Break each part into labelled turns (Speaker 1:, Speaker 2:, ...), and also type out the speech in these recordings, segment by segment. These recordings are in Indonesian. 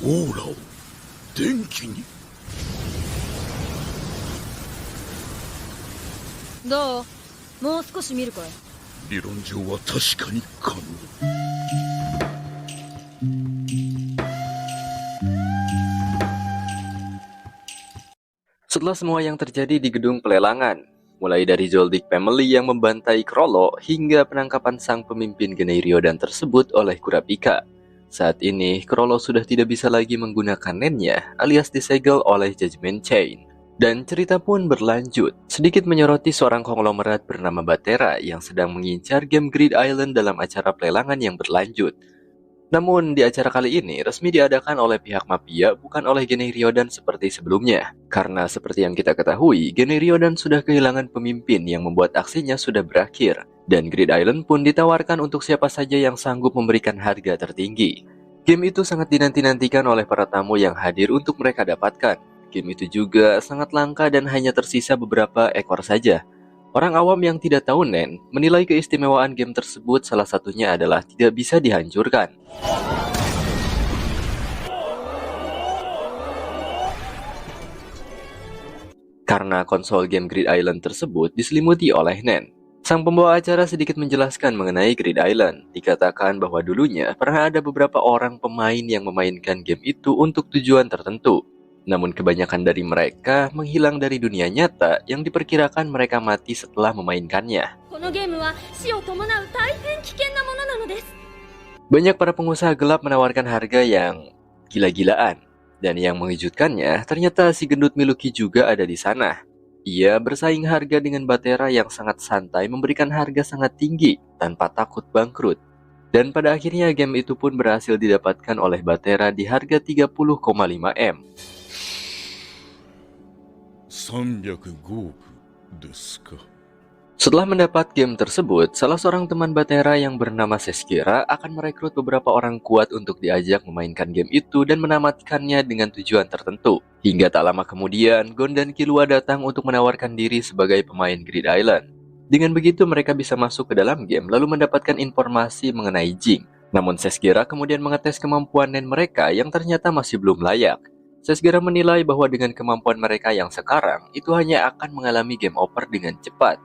Speaker 1: オーラを電気に。
Speaker 2: どう？もう少し見るかい？
Speaker 1: 理論上は確かに可能。
Speaker 3: Setelah semua yang terjadi di gedung pelelangan, mulai dari Zoldyck Family yang membantai Chrollo hingga penangkapan sang pemimpin Genei-Ryodan tersebut oleh Kurapika. Saat ini, Chrollo sudah tidak bisa lagi menggunakan nennya alias disegel oleh Judgment Chain. Dan cerita pun berlanjut, sedikit menyoroti seorang konglomerat bernama Batera yang sedang mengincar game Grid Island dalam acara pelelangan yang berlanjut. Namun, di acara kali ini resmi diadakan oleh pihak mafia, bukan oleh Genei-Ryodan seperti sebelumnya. Karena seperti yang kita ketahui, Genei-Ryodan sudah kehilangan pemimpin yang membuat aksinya sudah berakhir. Dan Grid Island pun ditawarkan untuk siapa saja yang sanggup memberikan harga tertinggi. Game itu sangat dinanti-nantikan oleh para tamu yang hadir untuk mereka dapatkan. Game itu juga sangat langka dan hanya tersisa beberapa ekor saja. Orang awam yang tidak tahu Nen menilai keistimewaan game tersebut salah satunya adalah tidak bisa dihancurkan. Karena konsol game Grid Island tersebut diselimuti oleh Nen. Sang pembawa acara sedikit menjelaskan mengenai Grid Island. Dikatakan bahwa dulunya pernah ada beberapa orang pemain yang memainkan game itu untuk tujuan tertentu. Namun kebanyakan dari mereka menghilang dari dunia nyata yang diperkirakan mereka mati setelah memainkannya. Banyak para pengusaha gelap menawarkan harga yang gila-gilaan. Dan yang mengejutkannya, ternyata si gendut Miluki juga ada di sana. Ia bersaing harga dengan Batera yang sangat santai memberikan harga sangat tinggi tanpa takut bangkrut. Dan pada akhirnya game itu pun berhasil didapatkan oleh Batera di harga 30,5 M.
Speaker 1: 305億ですか。
Speaker 3: Setelah mendapat game tersebut, salah seorang teman Batera yang bernama Seskira akan merekrut beberapa orang kuat untuk diajak memainkan game itu dan menamatkannya dengan tujuan tertentu. Hingga tak lama kemudian, Gon dan Killua datang untuk menawarkan diri sebagai pemain Grid Island. Dengan begitu mereka bisa masuk ke dalam game lalu mendapatkan informasi mengenai Jing. Namun Seskira kemudian mengetes kemampuan Nen mereka yang ternyata masih belum layak. Seskira menilai bahwa dengan kemampuan mereka yang sekarang, itu hanya akan mengalami game over dengan cepat.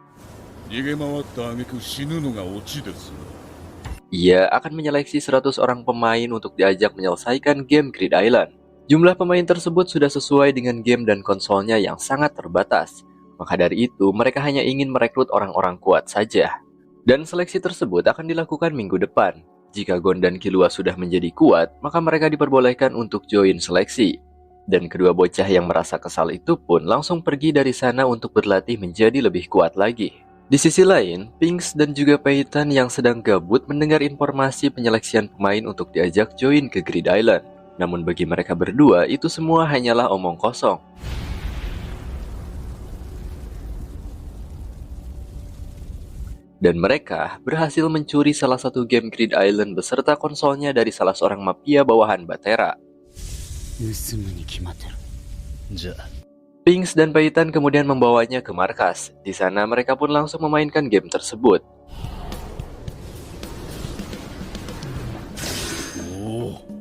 Speaker 3: Ia akan menyeleksi 100 orang pemain untuk diajak menyelesaikan game Grid Island. Jumlah pemain tersebut sudah sesuai dengan game dan konsolnya yang sangat terbatas. Maka dari itu, mereka hanya ingin merekrut orang-orang kuat saja. Dan seleksi tersebut akan dilakukan minggu depan. Jika Gon dan Killua sudah menjadi kuat, maka mereka diperbolehkan untuk join seleksi. Dan kedua bocah yang merasa kesal itu pun langsung pergi dari sana untuk berlatih menjadi lebih kuat lagi. Di sisi lain, Pinks dan juga Peyton yang sedang gabut mendengar informasi penyeleksian pemain untuk diajak join ke Grid Island. Namun bagi mereka berdua, itu semua hanyalah omong kosong. Dan mereka berhasil mencuri salah satu game Grid Island beserta konsolnya dari salah seorang mafia bawahan Batera. Pinks dan Peyton kemudian membawanya ke markas. Di sana mereka pun langsung memainkan game tersebut.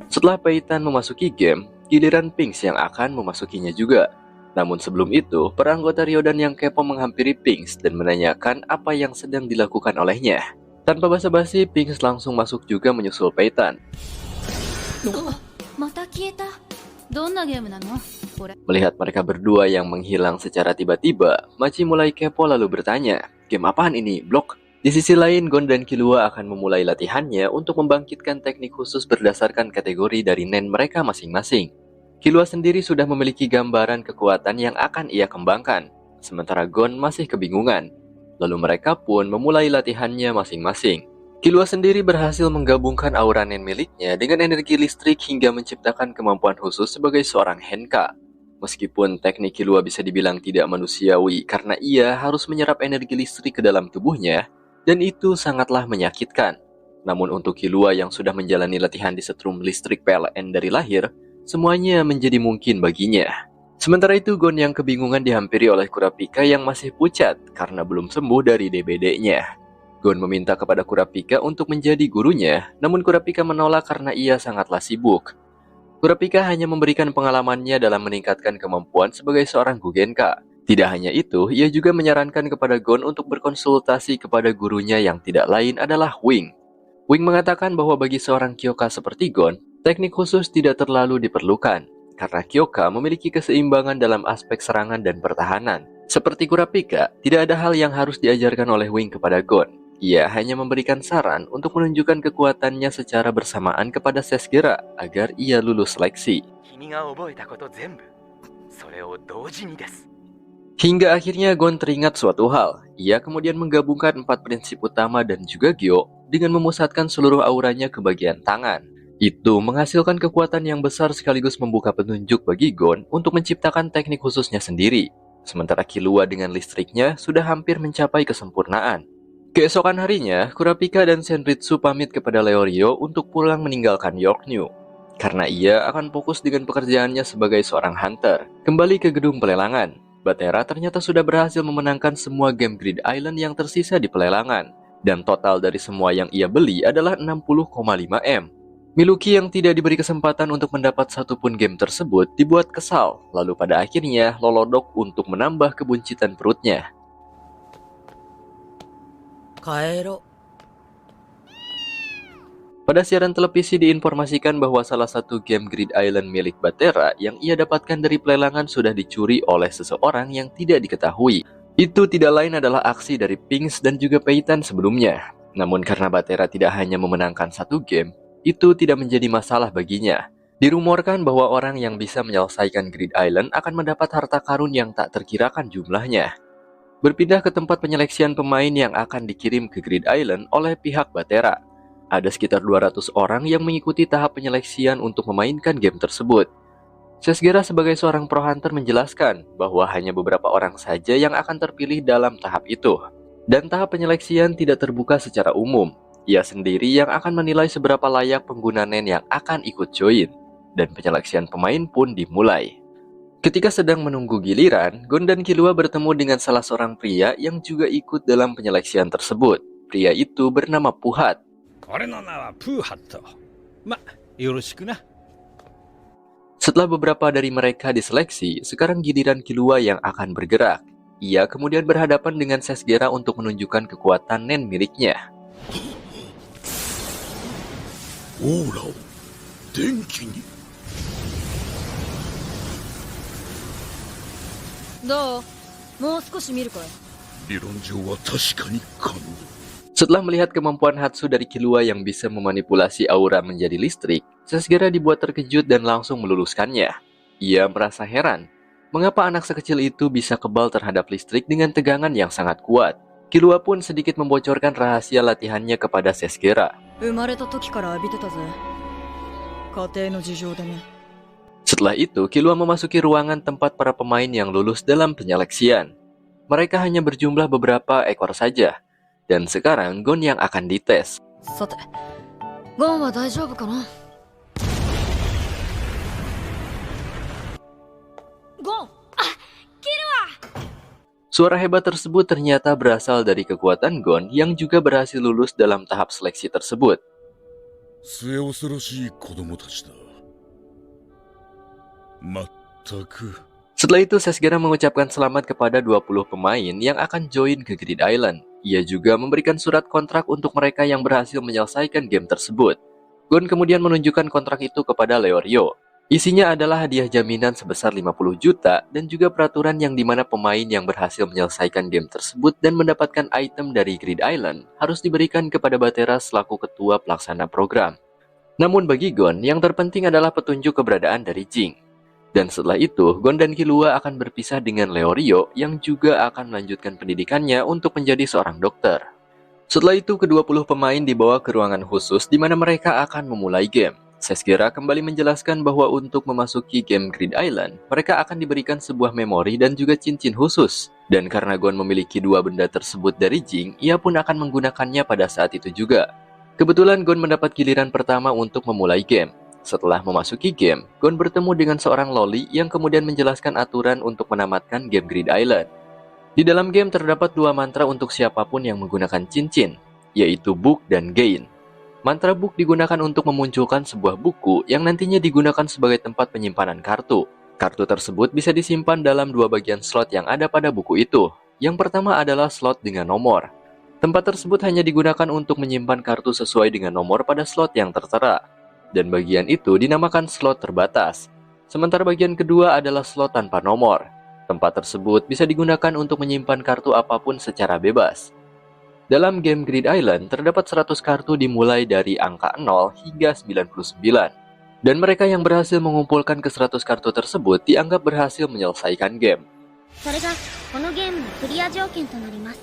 Speaker 3: Setelah Peyton memasuki game, giliran Pinks yang akan memasukinya juga. Namun sebelum itu, para anggota Ryodan yang kepo menghampiri Pinks dan menanyakan apa yang sedang dilakukan olehnya. Tanpa basa-basi, Pinks langsung masuk juga menyusul Peyton. Melihat mereka berdua yang menghilang secara tiba-tiba, Machi mulai kepo lalu bertanya, "Game apaan ini, Blok?" Di sisi lain, Gon dan Killua akan memulai latihannya untuk membangkitkan teknik khusus berdasarkan kategori dari Nen mereka masing-masing. Killua sendiri sudah memiliki gambaran kekuatan yang akan ia kembangkan, sementara Gon masih kebingungan. Lalu mereka pun memulai latihannya masing-masing. Killua sendiri berhasil menggabungkan aura Nen miliknya dengan energi listrik hingga menciptakan kemampuan khusus sebagai seorang Henka. Meskipun teknik Killua bisa dibilang tidak manusiawi karena ia harus menyerap energi listrik ke dalam tubuhnya, dan itu sangatlah menyakitkan. Namun untuk Killua yang sudah menjalani latihan di setrum listrik PLN dari lahir, semuanya menjadi mungkin baginya. Sementara itu, Gon yang kebingungan dihampiri oleh Kurapika yang masih pucat karena belum sembuh dari DBD-nya. Gon meminta kepada Kurapika untuk menjadi gurunya, namun Kurapika menolak karena ia sangatlah sibuk. Kurapika hanya memberikan pengalamannya dalam meningkatkan kemampuan sebagai seorang Gugenka. Tidak hanya itu, ia juga menyarankan kepada Gon untuk berkonsultasi kepada gurunya yang tidak lain adalah Wing. Wing mengatakan bahwa bagi seorang Kyoka seperti Gon, teknik khusus tidak terlalu diperlukan, karena Kyoka memiliki keseimbangan dalam aspek serangan dan pertahanan. Seperti Kurapika, tidak ada hal yang harus diajarkan oleh Wing kepada Gon. Ia hanya memberikan saran untuk menunjukkan kekuatannya secara bersamaan kepada Sesgera agar ia lulus seleksi. Hingga akhirnya Gon teringat suatu hal. Ia kemudian menggabungkan 4 prinsip utama dan juga Gyo dengan memusatkan seluruh auranya ke bagian tangan. Itu menghasilkan kekuatan yang besar sekaligus membuka petunjuk bagi Gon untuk menciptakan teknik khususnya sendiri. Sementara Killua dengan listriknya sudah hampir mencapai kesempurnaan. Keesokan harinya, Kurapika dan Senritsu pamit kepada Leorio untuk pulang meninggalkan Yorknew. Karena ia akan fokus dengan pekerjaannya sebagai seorang hunter. Kembali ke gedung pelelangan. Batera ternyata sudah berhasil memenangkan semua game Grid Island yang tersisa di pelelangan. Dan total dari semua yang ia beli adalah 60,5 M. Miluki yang tidak diberi kesempatan untuk mendapat satupun game tersebut dibuat kesal. Lalu pada akhirnya lolodok untuk menambah kebuncitan perutnya.
Speaker 2: Kaero.
Speaker 3: Pada siaran televisi diinformasikan bahwa salah satu game Grid Island milik Batera yang ia dapatkan dari pelelangan sudah dicuri oleh seseorang yang tidak diketahui. Itu tidak lain adalah aksi dari Pinks dan juga Peitan sebelumnya. Namun karena Batera tidak hanya memenangkan satu game, itu tidak menjadi masalah baginya. Dirumorkan bahwa orang yang bisa menyelesaikan Grid Island akan mendapat harta karun yang tak terkirakan jumlahnya. Berpindah ke tempat penyeleksian pemain yang akan dikirim ke Grid Island oleh pihak Batera. Ada sekitar 200 orang yang mengikuti tahap penyeleksian untuk memainkan game tersebut. Sesgera sebagai seorang pro hunter menjelaskan bahwa hanya beberapa orang saja yang akan terpilih dalam tahap itu. Dan tahap penyeleksian tidak terbuka secara umum. Ia sendiri yang akan menilai seberapa layak pengguna NEN yang akan ikut join. Dan penyeleksian pemain pun dimulai. Ketika sedang menunggu giliran, Gon dan Killua bertemu dengan salah seorang pria yang juga ikut dalam penyeleksian tersebut. Pria itu bernama Puhat. Setelah beberapa dari mereka diseleksi, sekarang giliran Killua yang akan bergerak. Ia kemudian berhadapan dengan Sesgera untuk menunjukkan kekuatan NEN miliknya. Setelah melihat kemampuan Hatsu dari Killua yang bisa memanipulasi aura menjadi listrik, Sesgera dibuat terkejut dan langsung meluluskannya. Ia merasa heran, mengapa anak sekecil itu bisa kebal terhadap listrik dengan tegangan yang sangat kuat. Killua pun sedikit membocorkan rahasia latihannya kepada Sesgera. Setelah itu, Killua memasuki ruangan tempat para pemain yang lulus dalam penyeleksian. Mereka hanya berjumlah beberapa ekor saja. Dan sekarang Gon yang akan dites. Suara hebat tersebut ternyata berasal dari kekuatan Gon yang juga berhasil lulus dalam tahap seleksi tersebut. Setelah itu, Sesgera mengucapkan selamat kepada 20 pemain yang akan join ke Grid Island. Ia juga memberikan surat kontrak untuk mereka yang berhasil menyelesaikan game tersebut. Gon kemudian menunjukkan kontrak itu kepada Leorio. Isinya adalah hadiah jaminan sebesar 50 juta dan juga peraturan yang dimana pemain yang berhasil menyelesaikan game tersebut dan mendapatkan item dari Grid Island harus diberikan kepada Batera selaku ketua pelaksana program. Namun bagi Gon, yang terpenting adalah petunjuk keberadaan dari Jing. Dan setelah itu, Gon dan Killua akan berpisah dengan Leorio yang juga akan melanjutkan pendidikannya untuk menjadi seorang dokter. Setelah itu, ke-20 pemain dibawa ke ruangan khusus di mana mereka akan memulai game. Sesgera kembali menjelaskan bahwa untuk memasuki game Grid Island, mereka akan diberikan sebuah memori dan juga cincin khusus. Dan karena Gon memiliki 2 benda tersebut dari Jing, ia pun akan menggunakannya pada saat itu juga. Kebetulan Gon mendapat giliran pertama untuk memulai game. Setelah memasuki game, Gon bertemu dengan seorang loli yang kemudian menjelaskan aturan untuk menamatkan game Grid Island. Di dalam game terdapat 2 mantra untuk siapapun yang menggunakan cincin, yaitu Book dan Gain. mantra book digunakan untuk memunculkan sebuah buku yang nantinya digunakan sebagai tempat penyimpanan kartu. Kartu tersebut bisa disimpan dalam dua bagian slot yang ada pada buku itu. Yang pertama adalah slot dengan nomor. Tempat tersebut hanya digunakan untuk menyimpan kartu sesuai dengan nomor pada slot yang tertera. Dan bagian itu dinamakan slot terbatas. Sementara bagian kedua adalah slot tanpa nomor. Tempat tersebut bisa digunakan untuk menyimpan kartu apapun secara bebas. Dalam game Grid Island, terdapat 100 kartu dimulai dari angka 0 hingga 99. Dan mereka yang berhasil mengumpulkan ke 100 kartu tersebut dianggap berhasil menyelesaikan game.
Speaker 4: それがこのゲームのクリア条件となります。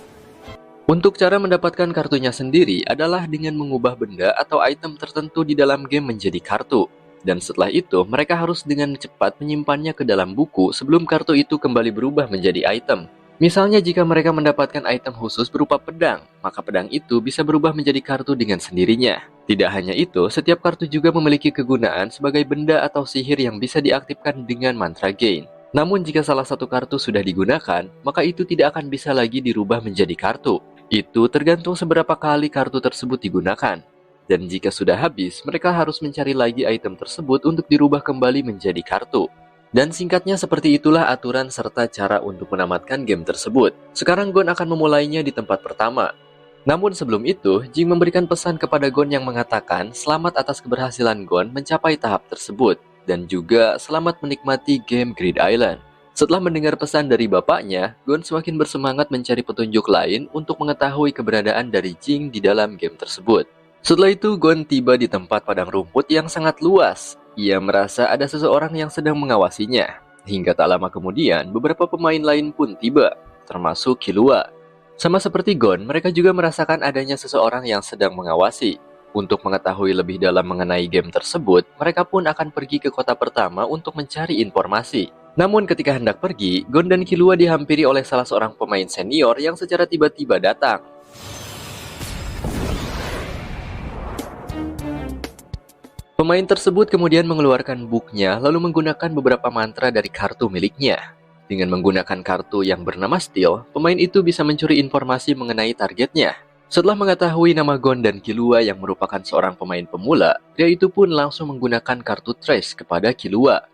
Speaker 3: Untuk cara mendapatkan kartunya sendiri adalah dengan mengubah benda atau item tertentu di dalam game menjadi kartu. Dan setelah itu, mereka harus dengan cepat menyimpannya ke dalam buku sebelum kartu itu kembali berubah menjadi item. Misalnya jika mereka mendapatkan item khusus berupa pedang, maka pedang itu bisa berubah menjadi kartu dengan sendirinya. Tidak hanya itu, setiap kartu juga memiliki kegunaan sebagai benda atau sihir yang bisa diaktifkan dengan mantra gain. Namun jika salah satu kartu sudah digunakan, maka itu tidak akan bisa lagi dirubah menjadi kartu. Itu tergantung seberapa kali kartu tersebut digunakan. Dan jika sudah habis, mereka harus mencari lagi item tersebut untuk dirubah kembali menjadi kartu. Dan singkatnya seperti itulah aturan serta cara untuk menamatkan game tersebut. Sekarang Gon akan memulainya di tempat pertama. Namun sebelum itu, Jing memberikan pesan kepada Gon yang mengatakan selamat atas keberhasilan Gon mencapai tahap tersebut. Dan juga selamat menikmati game Grid Island. Setelah mendengar pesan dari bapaknya, Gon semakin bersemangat mencari petunjuk lain untuk mengetahui keberadaan dari Jing di dalam game tersebut. Setelah itu, Gon tiba di tempat padang rumput yang sangat luas. Ia merasa ada seseorang yang sedang mengawasinya. Hingga tak lama kemudian, beberapa pemain lain pun tiba, termasuk Killua. Sama seperti Gon, mereka juga merasakan adanya seseorang yang sedang mengawasi. Untuk mengetahui lebih dalam mengenai game tersebut, mereka pun akan pergi ke kota pertama untuk mencari informasi. Namun ketika hendak pergi, Gon dan Killua dihampiri oleh salah seorang pemain senior yang secara tiba-tiba datang. Pemain tersebut kemudian mengeluarkan booknya lalu menggunakan beberapa mantra dari kartu miliknya. Dengan menggunakan kartu yang bernama Steel, pemain itu bisa mencuri informasi mengenai targetnya. Setelah mengetahui nama Gon dan Killua yang merupakan seorang pemain pemula, pria itu pun langsung menggunakan kartu Trace kepada Killua.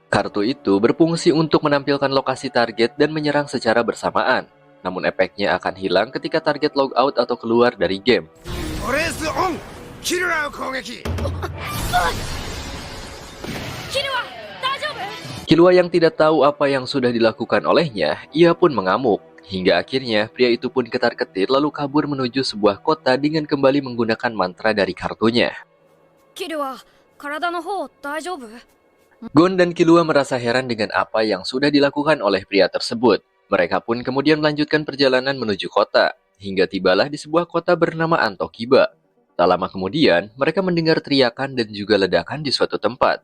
Speaker 3: Kartu itu berfungsi untuk menampilkan lokasi target dan menyerang secara bersamaan. Namun efeknya akan hilang ketika target logout atau keluar dari game. Killua yang tidak tahu apa yang sudah dilakukan olehnya, ia pun mengamuk. Hingga akhirnya pria itu pun ketar-ketir lalu kabur menuju sebuah kota dengan kembali menggunakan mantra dari kartunya. Gon dan Killua merasa heran dengan apa yang sudah dilakukan oleh pria tersebut. Mereka pun kemudian melanjutkan perjalanan menuju kota, hingga tibalah di sebuah kota bernama Antokiba. Tak lama kemudian, mereka mendengar teriakan dan juga ledakan di suatu tempat.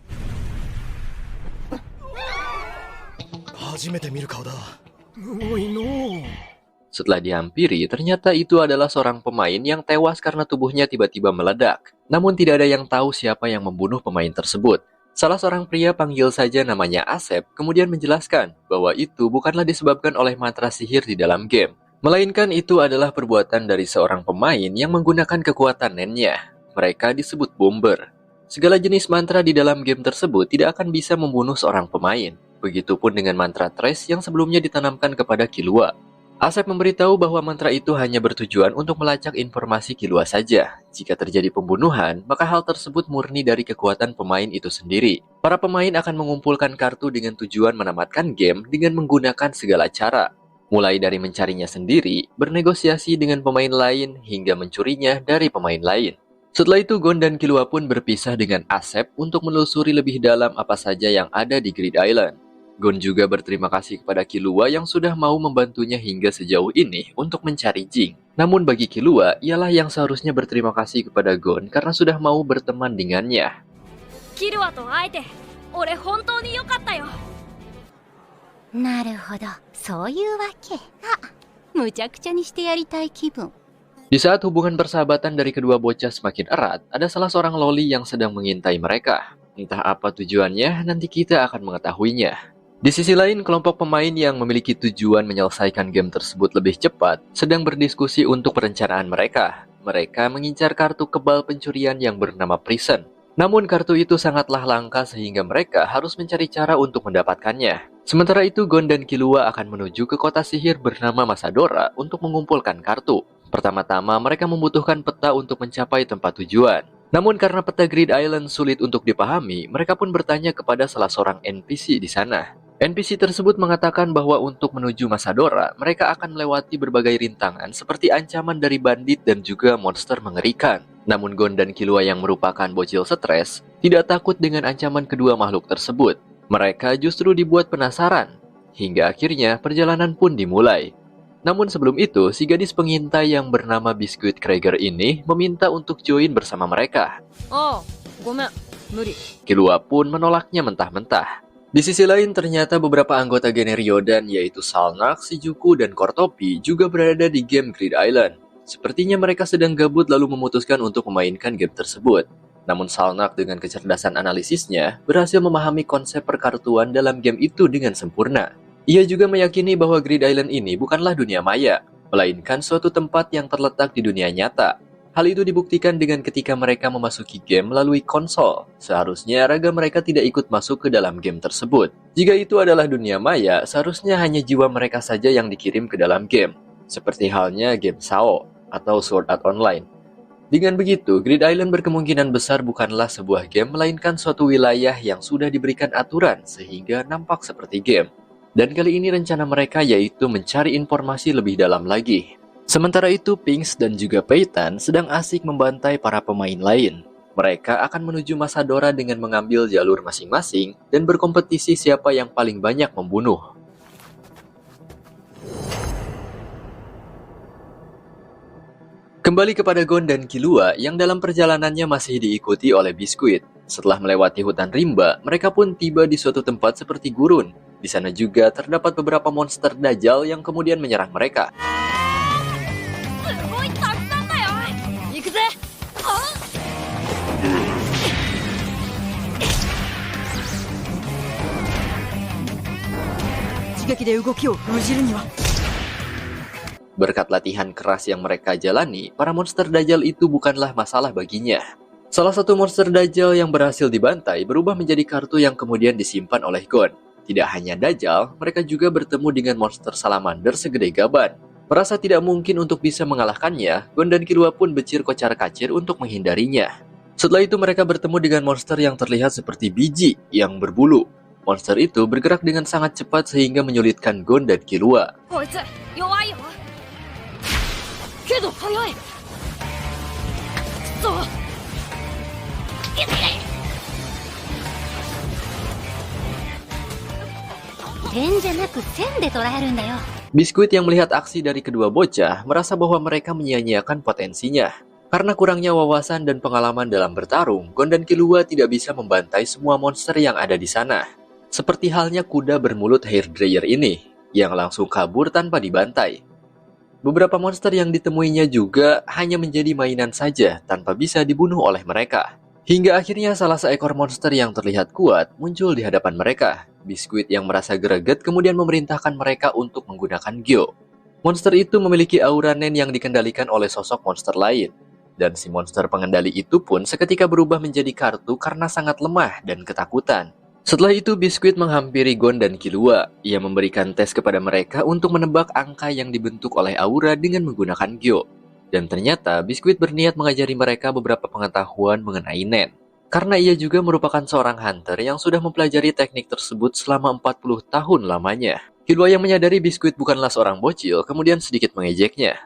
Speaker 3: Setelah dihampiri, ternyata itu adalah seorang pemain yang tewas karena tubuhnya tiba-tiba meledak. Namun tidak ada yang tahu siapa yang membunuh pemain tersebut. Salah seorang pria, panggil saja namanya Asep, kemudian menjelaskan bahwa itu bukanlah disebabkan oleh mantra sihir di dalam game. Melainkan itu adalah perbuatan dari seorang pemain yang menggunakan kekuatan nennya. Mereka disebut bomber. Segala jenis mantra di dalam game tersebut tidak akan bisa membunuh seorang pemain. Begitupun dengan mantra Trace yang sebelumnya ditanamkan kepada Killua. Asep memberitahu bahwa mantra itu hanya bertujuan untuk melacak informasi Killua saja. Jika terjadi pembunuhan, maka hal tersebut murni dari kekuatan pemain itu sendiri. Para pemain akan mengumpulkan kartu dengan tujuan menamatkan game dengan menggunakan segala cara. Mulai dari mencarinya sendiri, bernegosiasi dengan pemain lain, hingga mencurinya dari pemain lain. Setelah itu, Gon dan Killua pun berpisah dengan Asep untuk menelusuri lebih dalam apa saja yang ada di Grid Island. Gon juga berterima kasih kepada Killua yang sudah mau membantunya hingga sejauh ini untuk mencari Jing. Namun bagi Killua, ialah yang seharusnya berterima kasih kepada Gon karena sudah mau berteman dengannya.
Speaker 2: Killua to aete, ore hontou ni yokatta yo.
Speaker 4: なるほど、そういうわけ。あ、むちゃくちゃにしてやりたい気分。
Speaker 3: Di saat hubungan persahabatan dari kedua bocah semakin erat, ada salah seorang loli yang sedang mengintai mereka. Entah apa tujuannya, nanti kita akan mengetahuinya. Di sisi lain, kelompok pemain yang memiliki tujuan menyelesaikan game tersebut lebih cepat sedang berdiskusi untuk perencanaan mereka. mereka mengincar kartu kebal pencurian yang bernama Prison. Namun kartu itu sangatlah langka sehingga mereka harus mencari cara untuk mendapatkannya. Sementara itu, Gon dan Killua akan menuju ke kota sihir bernama Masadora untuk mengumpulkan kartu. Pertama-tama mereka membutuhkan peta untuk mencapai tempat tujuan. Namun karena peta Grid Island sulit untuk dipahami, mereka pun bertanya kepada salah seorang NPC di sana. NPC tersebut mengatakan bahwa untuk menuju Masadora, mereka akan melewati berbagai rintangan seperti ancaman dari bandit dan juga monster mengerikan. Namun Gon dan Killua yang merupakan bocil stres, tidak takut dengan ancaman kedua makhluk tersebut. Mereka justru dibuat penasaran. Hingga akhirnya perjalanan pun dimulai. Namun sebelum itu, si gadis pengintai yang bernama Biscuit Krager ini meminta untuk join bersama mereka.
Speaker 2: Oh, gomen, muri.
Speaker 3: Killua pun menolaknya mentah-mentah. Di sisi lain, ternyata beberapa anggota geng Ryodan yaitu Salnak, Shijuku, dan Kortopi juga berada di game Grid Island. Sepertinya mereka sedang gabut lalu memutuskan untuk memainkan game tersebut. Namun Salnak dengan kecerdasan analisisnya berhasil memahami konsep perkartuan dalam game itu dengan sempurna. Ia juga meyakini bahwa Grid Island ini bukanlah dunia maya, melainkan suatu tempat yang terletak di dunia nyata. Hal itu dibuktikan dengan ketika mereka memasuki game melalui konsol. Seharusnya raga mereka tidak ikut masuk ke dalam game tersebut. Jika itu adalah dunia maya, seharusnya hanya jiwa mereka saja yang dikirim ke dalam game. Seperti halnya game SAO atau Sword Art Online. Dengan begitu, Grid Island berkemungkinan besar bukanlah sebuah game, melainkan suatu wilayah yang sudah diberikan aturan sehingga nampak seperti game. Dan kali ini rencana mereka yaitu mencari informasi lebih dalam lagi. Sementara itu, Pinks dan juga Peyton sedang asik membantai para pemain lain. Mereka akan menuju Masadora dengan mengambil jalur masing-masing dan berkompetisi siapa yang paling banyak membunuh. Kembali kepada Gon dan Killua yang dalam perjalanannya masih diikuti oleh Biscuit. Setelah melewati hutan rimba, mereka pun tiba di suatu tempat seperti gurun. Di sana juga terdapat beberapa monster Dajjal yang kemudian menyerang mereka. Berkat latihan keras yang mereka jalani, para monster Dajjal itu bukanlah masalah baginya. Salah satu monster Dajjal yang berhasil dibantai berubah menjadi kartu yang kemudian disimpan oleh Gon. Tidak hanya Dajjal, mereka juga bertemu dengan monster Salamander segede gaban. Merasa tidak mungkin untuk bisa mengalahkannya, Gon dan Killua pun becir kocar-kacir untuk menghindarinya. Setelah itu mereka bertemu dengan monster yang terlihat seperti biji yang berbulu. Monster itu bergerak dengan sangat cepat sehingga menyulitkan Gon dan Killua. Biscuit yang melihat aksi dari kedua bocah merasa bahwa mereka menyia-nyiakan potensinya. Karena kurangnya wawasan dan pengalaman dalam bertarung, Gon dan Killua tidak bisa membantai semua monster yang ada di sana. Seperti halnya kuda bermulut hair dryer ini, yang langsung kabur tanpa dibantai. Beberapa monster yang ditemuinya juga hanya menjadi mainan saja tanpa bisa dibunuh oleh mereka. Hingga akhirnya salah seekor monster yang terlihat kuat muncul di hadapan mereka. Biscuit yang merasa greget kemudian memerintahkan mereka untuk menggunakan Gyo. Monster itu memiliki aura nen yang dikendalikan oleh sosok monster lain. Dan si monster pengendali itu pun seketika berubah menjadi kartu karena sangat lemah dan ketakutan. Setelah itu Biscuit menghampiri Gon dan Killua. Ia memberikan tes kepada mereka untuk menebak angka yang dibentuk oleh aura dengan menggunakan Gyo. Dan ternyata Biscuit berniat mengajari mereka beberapa pengetahuan mengenai nen. Karena ia juga merupakan seorang hunter yang sudah mempelajari teknik tersebut selama 40 tahun lamanya. Killua yang menyadari Biscuit bukanlah seorang bocil kemudian sedikit mengejeknya.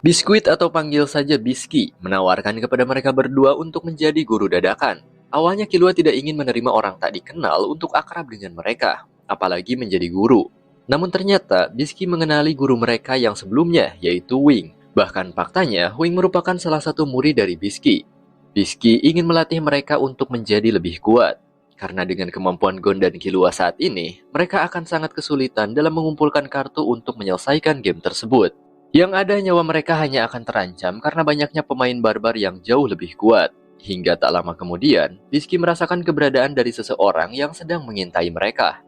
Speaker 3: Biscuit atau panggil saja Bisky menawarkan kepada mereka berdua untuk menjadi guru dadakan. Awalnya Killua tidak ingin menerima orang tak dikenal untuk akrab dengan mereka, apalagi menjadi guru. Namun ternyata Bisky mengenali guru mereka yang sebelumnya, yaitu Wing. Bahkan faktanya, Wing merupakan salah satu murid dari Bisky. Bisky ingin melatih mereka untuk menjadi lebih kuat. Karena dengan kemampuan Gon dan Killua saat ini, mereka akan sangat kesulitan dalam mengumpulkan kartu untuk menyelesaikan game tersebut. Yang ada nyawa mereka hanya akan terancam karena banyaknya pemain barbar yang jauh lebih kuat. Hingga tak lama kemudian, Bisky merasakan keberadaan dari seseorang yang sedang mengintai mereka.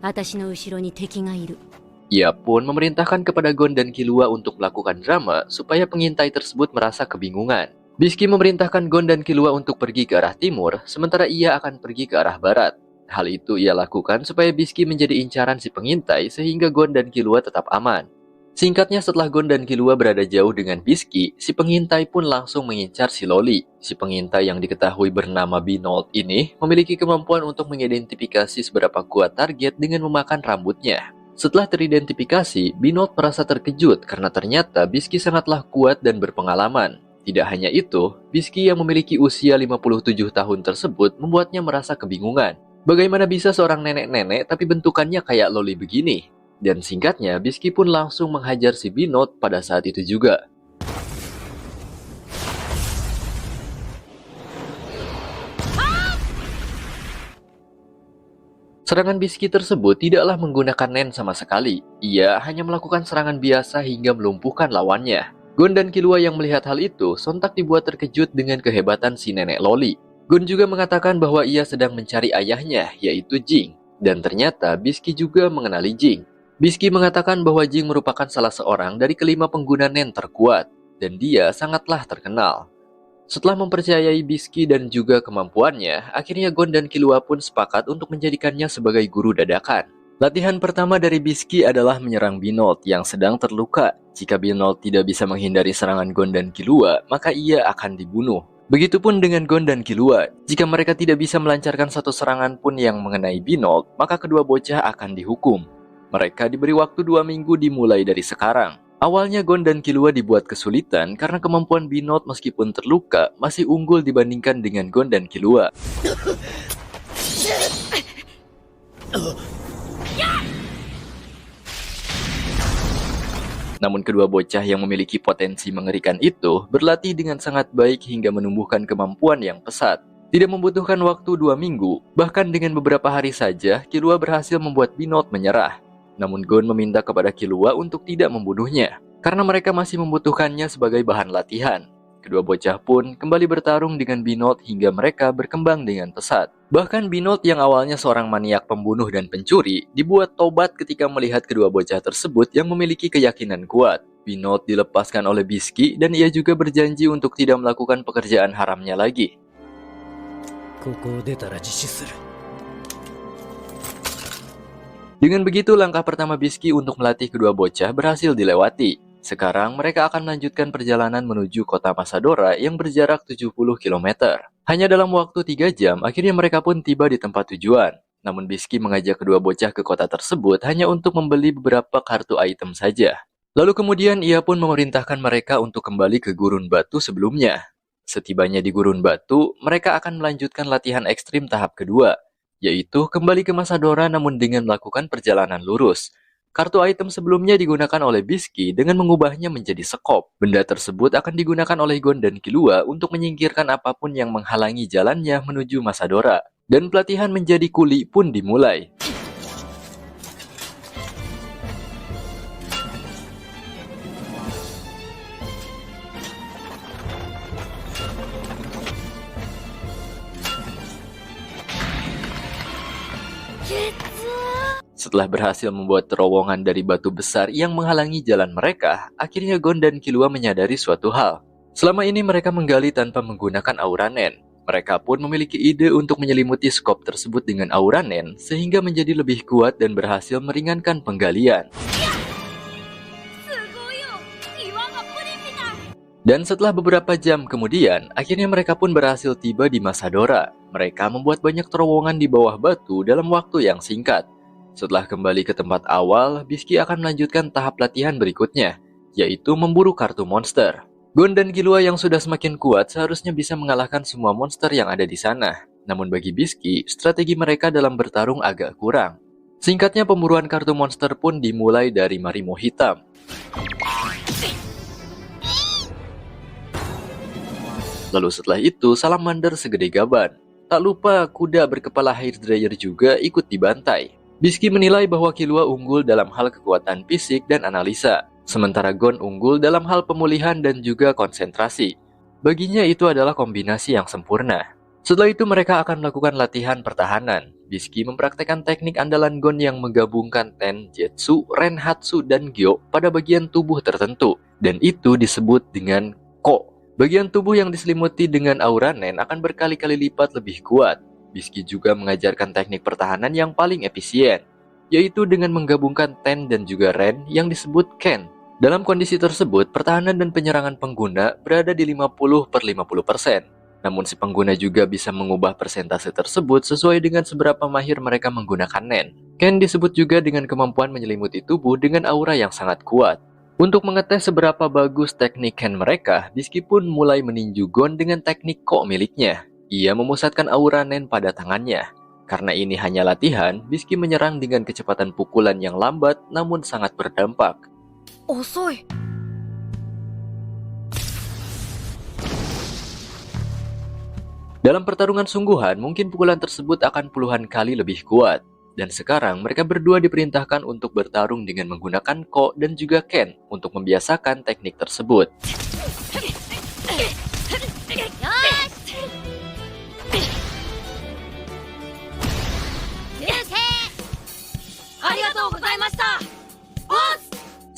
Speaker 4: 私の後ろに敵がいる。
Speaker 3: Ia pun memerintahkan kepada Gon dan Killua untuk melakukan drama supaya pengintai tersebut merasa kebingungan. Bishki memerintahkan Gon dan Killua untuk pergi ke arah timur, sementara ia akan pergi ke arah barat. Hal itu ia lakukan supaya Bishki menjadi incaran si pengintai sehingga Gon dan Killua tetap aman. Singkatnya, setelah Gon dan Killua berada jauh dengan Bishki, si pengintai pun langsung mengincar si Loli. Si pengintai yang diketahui bernama Binold ini memiliki kemampuan untuk mengidentifikasi seberapa kuat target dengan memakan rambutnya. Setelah teridentifikasi, Binold merasa terkejut karena ternyata Bishki sangatlah kuat dan berpengalaman. Tidak hanya itu, Bishki yang memiliki usia 57 tahun tersebut membuatnya merasa kebingungan. Bagaimana bisa seorang nenek-nenek tapi bentukannya kayak Loli begini? Dan singkatnya, Bishki pun langsung menghajar si Binold pada saat itu juga. Serangan Bishki tersebut tidaklah menggunakan Nen sama sekali. Ia hanya melakukan serangan biasa hingga melumpuhkan lawannya. Gon dan Killua yang melihat hal itu sontak dibuat terkejut dengan kehebatan si nenek Loli. Gon juga mengatakan bahwa ia sedang mencari ayahnya, yaitu Jing. Dan ternyata Bishki juga mengenali Jing. Bishki mengatakan bahwa Jing merupakan salah seorang dari kelima pengguna Nen terkuat, dan dia sangatlah terkenal. Setelah mempercayai Bishki dan juga kemampuannya, akhirnya Gon dan Killua pun sepakat untuk menjadikannya sebagai guru dadakan. Latihan pertama dari Bishki adalah menyerang Binold yang sedang terluka. Jika Binold tidak bisa menghindari serangan Gon dan Killua, maka ia akan dibunuh. Begitupun dengan Gon dan Killua. Jika mereka tidak bisa melancarkan satu serangan pun yang mengenai Binold, maka kedua bocah akan dihukum. Mereka diberi waktu 2 minggu dimulai dari sekarang. Awalnya Gon dan Killua dibuat kesulitan karena kemampuan Binold meskipun terluka masih unggul dibandingkan dengan Gon dan Killua. Namun kedua bocah yang memiliki potensi mengerikan itu berlatih dengan sangat baik hingga menumbuhkan kemampuan yang pesat. Tidak membutuhkan waktu 2 minggu, bahkan dengan beberapa hari saja Killua berhasil membuat Binold menyerah. Namun Gon meminta kepada Killua untuk tidak membunuhnya, karena mereka masih membutuhkannya sebagai bahan latihan. Kedua bocah pun kembali bertarung dengan Binold hingga mereka berkembang dengan pesat. Bahkan Binold yang awalnya seorang maniak pembunuh dan pencuri, dibuat tobat ketika melihat kedua bocah tersebut yang memiliki keyakinan kuat. Binold dilepaskan oleh Bishki dan ia juga berjanji untuk tidak melakukan pekerjaan haramnya lagi. Dengan begitu, langkah pertama Bishki untuk melatih kedua bocah berhasil dilewati. Sekarang mereka akan melanjutkan perjalanan menuju kota Masadora yang berjarak 70 km. Hanya dalam waktu 3 jam, akhirnya mereka pun tiba di tempat tujuan. Namun Bishki mengajak kedua bocah ke kota tersebut hanya untuk membeli beberapa kartu item saja. Lalu kemudian ia pun memerintahkan mereka untuk kembali ke gurun batu sebelumnya. Setibanya di gurun batu, mereka akan melanjutkan latihan ekstrim tahap kedua, yaitu kembali ke Masadora namun dengan melakukan perjalanan lurus. Kartu item sebelumnya digunakan oleh Bishki dengan mengubahnya menjadi sekop. Benda tersebut akan digunakan oleh Gon dan Killua untuk menyingkirkan apapun yang menghalangi jalannya menuju Masadora. Dan pelatihan menjadi kuli pun dimulai. Setelah berhasil membuat terowongan dari batu besar yang menghalangi jalan mereka, akhirnya Gon dan Killua menyadari suatu hal. Selama ini mereka menggali tanpa menggunakan aura Nen. Mereka pun memiliki ide untuk menyelimuti skop tersebut dengan aura Nen, sehingga menjadi lebih kuat dan berhasil meringankan penggalian. Dan setelah beberapa jam kemudian, akhirnya mereka pun berhasil tiba di Masadora. Mereka membuat banyak terowongan di bawah batu dalam waktu yang singkat. Setelah kembali ke tempat awal, Bishki akan melanjutkan tahap latihan berikutnya, yaitu memburu kartu monster. Gon dan Killua yang sudah semakin kuat seharusnya bisa mengalahkan semua monster yang ada di sana. Namun bagi Bishki, strategi mereka dalam bertarung agak kurang. Singkatnya, pemburuan kartu monster pun dimulai dari Marimo Hitam. Lalu setelah itu, Salamander segede gaban. Tak lupa, kuda berkepala hair dryer juga ikut dibantai. Bishki menilai bahwa Killua unggul dalam hal kekuatan fisik dan analisa, sementara Gon unggul dalam hal pemulihan dan juga konsentrasi. Baginya itu adalah kombinasi yang sempurna. Setelah itu mereka akan melakukan latihan pertahanan. Bishki mempraktekkan teknik andalan Gon yang menggabungkan Ten, Jetsu, Renhatsu, dan Gyo pada bagian tubuh tertentu, dan itu disebut dengan Ko. Bagian tubuh yang diselimuti dengan aura Nen akan berkali-kali lipat lebih kuat. Bishki juga mengajarkan teknik pertahanan yang paling efisien, yaitu dengan menggabungkan Ten dan juga Ren yang disebut Ken. Dalam kondisi tersebut, pertahanan dan penyerangan pengguna berada di 50/50%. Namun si pengguna juga bisa mengubah persentase tersebut sesuai dengan seberapa mahir mereka menggunakan Nen. Ken disebut juga dengan kemampuan menyelimuti tubuh dengan aura yang sangat kuat. Untuk mengetes seberapa bagus teknik Ken mereka, Bishki pun mulai meninju Gon dengan teknik Ko miliknya. Ia memusatkan aura Nen pada tangannya. Karena ini hanya latihan, Bishki menyerang dengan kecepatan pukulan yang lambat namun sangat berdampak.
Speaker 2: 遅い。
Speaker 3: Dalam pertarungan sungguhan, mungkin pukulan tersebut akan puluhan kali lebih kuat. Dan sekarang mereka berdua diperintahkan untuk bertarung dengan menggunakan Ko dan juga Ken untuk membiasakan teknik tersebut.
Speaker 2: ありがとうございました。ボス。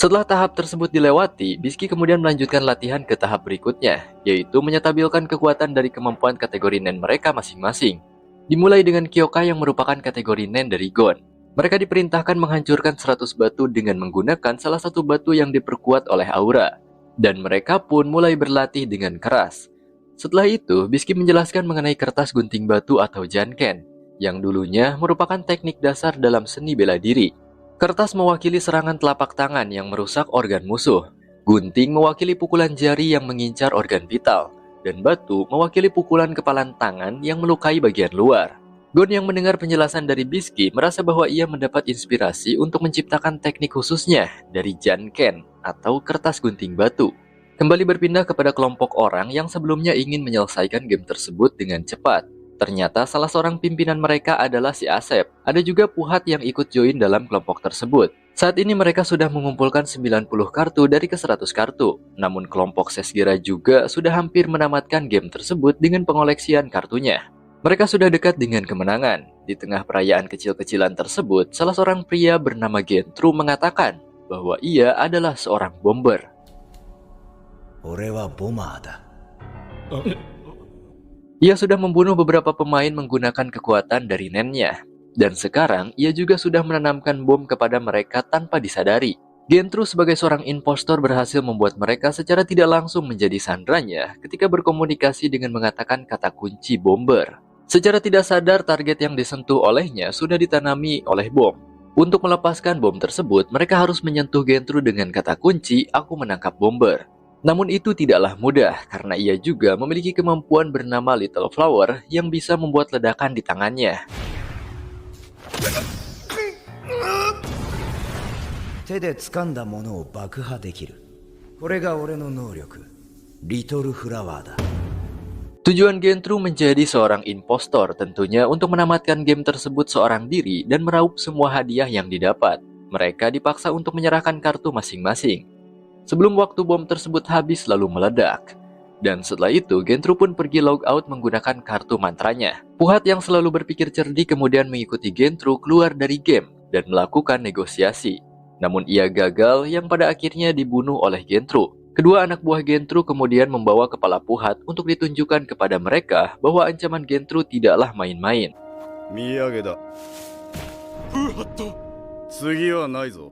Speaker 3: Setelah tahap tersebut dilewati, Bishki kemudian melanjutkan latihan ke tahap berikutnya, yaitu menyetabilkan kekuatan dari kemampuan kategori Nen mereka masing-masing. Dimulai dengan Kyoka yang merupakan kategori Nen dari Gon. Mereka diperintahkan menghancurkan 100 batu dengan menggunakan salah satu batu yang diperkuat oleh aura. Dan mereka pun mulai berlatih dengan keras. Setelah itu, Bishki menjelaskan mengenai kertas gunting batu atau Janken, yang dulunya merupakan teknik dasar dalam seni bela diri. Kertas mewakili serangan telapak tangan yang merusak organ musuh. Gunting mewakili pukulan jari yang mengincar organ vital. Dan batu mewakili pukulan kepalan tangan yang melukai bagian luar. Gon yang mendengar penjelasan dari Bishki merasa bahwa ia mendapat inspirasi untuk menciptakan teknik khususnya dari Janken atau kertas gunting batu. Kembali berpindah kepada kelompok orang yang sebelumnya ingin menyelesaikan game tersebut dengan cepat. Ternyata salah seorang pimpinan mereka adalah si Asep. Ada juga Puhat yang ikut join dalam kelompok tersebut. Saat ini mereka sudah mengumpulkan 90 kartu dari ke 100 kartu. Namun kelompok Sesgira juga sudah hampir menamatkan game tersebut dengan pengoleksian kartunya. Mereka sudah dekat dengan kemenangan. Di tengah perayaan kecil-kecilan tersebut, salah seorang pria bernama Gentru mengatakan bahwa ia adalah seorang bomber.
Speaker 5: 俺はボマーだ。
Speaker 3: Ia sudah membunuh beberapa pemain menggunakan kekuatan dari nennya. Dan sekarang, ia juga sudah menanamkan bom kepada mereka tanpa disadari. Gentru sebagai seorang impostor berhasil membuat mereka secara tidak langsung menjadi sandranya ketika berkomunikasi dengan mengatakan kata kunci bomber. Secara tidak sadar, target yang disentuh olehnya sudah ditanami oleh bom. Untuk melepaskan bom tersebut, mereka harus menyentuh Gentru dengan kata kunci, "Aku menangkap bomber." Namun itu tidaklah mudah karena ia juga memiliki kemampuan bernama Little Flower yang bisa membuat ledakan di tangannya.
Speaker 5: 手で掴んだものを爆破できる。これが俺の能力、リトルフラワーだ。
Speaker 3: Tujuan Gentru menjadi seorang impostor tentunya untuk menamatkan game tersebut seorang diri dan meraup semua hadiah yang didapat. Mereka dipaksa untuk menyerahkan kartu masing-masing. Sebelum waktu bom tersebut habis lalu meledak. Dan setelah itu, Gentru pun pergi logout menggunakan kartu mantranya. Puhat yang selalu berpikir cerdik kemudian mengikuti Gentru keluar dari game dan melakukan negosiasi. Namun ia gagal yang pada akhirnya dibunuh oleh Gentru. Kedua anak buah Gentru kemudian membawa kepala Puhat untuk ditunjukkan kepada mereka bahwa ancaman Gentru tidaklah main-main.
Speaker 1: 見上げだ。フハット。次はないぞ。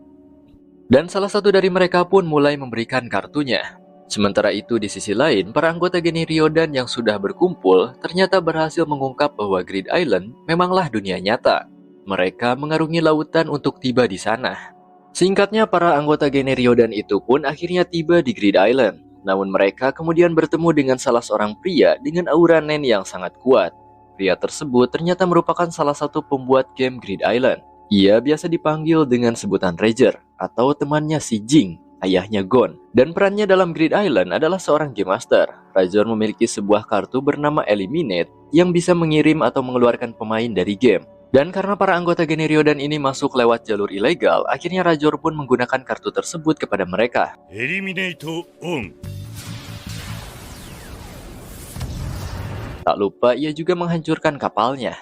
Speaker 3: Dan salah satu dari mereka pun mulai memberikan kartunya. Sementara itu di sisi lain, para anggota geni Ryodan yang sudah berkumpul ternyata berhasil mengungkap bahwa Grid Island memanglah dunia nyata. Mereka mengarungi lautan untuk tiba di sana. Singkatnya, para anggota geni Ryodan itu pun akhirnya tiba di Grid Island. Namun mereka kemudian bertemu dengan salah seorang pria dengan aura Nen yang sangat kuat. Pria tersebut ternyata merupakan salah satu pembuat game Grid Island. Ia biasa dipanggil dengan sebutan Rager atau temannya si Jing, ayahnya Gon. Dan perannya dalam Grid Island adalah seorang game master. Rager memiliki sebuah kartu bernama Eliminate yang bisa mengirim atau mengeluarkan pemain dari game. Dan karena para anggota geni Ryodan ini masuk lewat jalur ilegal, akhirnya Rager pun menggunakan kartu tersebut kepada mereka.
Speaker 1: エリミネイトオン。
Speaker 3: Tak lupa ia juga menghancurkan kapalnya.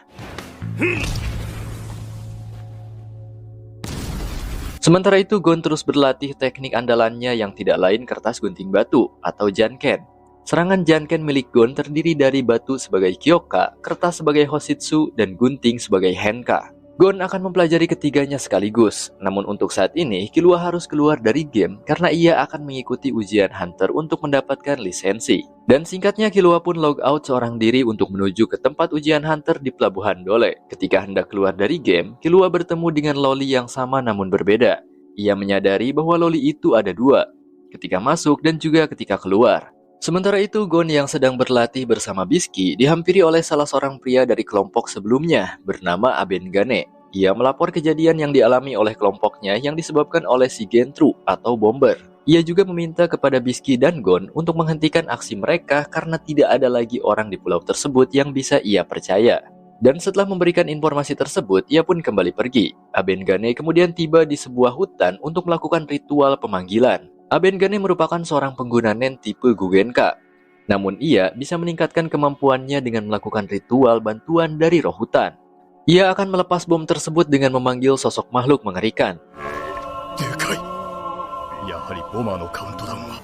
Speaker 3: Sementara itu, Gon terus berlatih teknik andalannya yang tidak lain kertas gunting batu atau Janken. Serangan Janken milik Gon terdiri dari batu sebagai Kyoka, kertas sebagai Hoshitsu, dan gunting sebagai Henka. Gon akan mempelajari ketiganya sekaligus, namun untuk saat ini Killua harus keluar dari game karena ia akan mengikuti ujian Hunter untuk mendapatkan lisensi. Dan singkatnya Killua pun log out seorang diri untuk menuju ke tempat ujian Hunter di Pelabuhan Dole. Ketika hendak keluar dari game, Killua bertemu dengan Loli yang sama namun berbeda. Ia menyadari bahwa Loli itu ada dua, ketika masuk dan juga ketika keluar. Sementara itu, Gon yang sedang berlatih bersama Bishki dihampiri oleh salah seorang pria dari kelompok sebelumnya bernama Aben Gane. Ia melapor kejadian yang dialami oleh kelompoknya yang disebabkan oleh si Gentru atau Bomber. Ia juga meminta kepada Bishki dan Gon untuk menghentikan aksi mereka karena tidak ada lagi orang di pulau tersebut yang bisa ia percaya. Dan setelah memberikan informasi tersebut, ia pun kembali pergi. Aben Gane kemudian tiba di sebuah hutan untuk melakukan ritual pemanggilan. Aben Gane merupakan seorang pengguna nen tipe Gugenka. Namun ia bisa meningkatkan kemampuannya dengan melakukan ritual bantuan dari roh hutan. Ia akan melepas bom tersebut dengan memanggil sosok makhluk mengerikan.
Speaker 1: でかい。やはりボマーのカウントダウンは。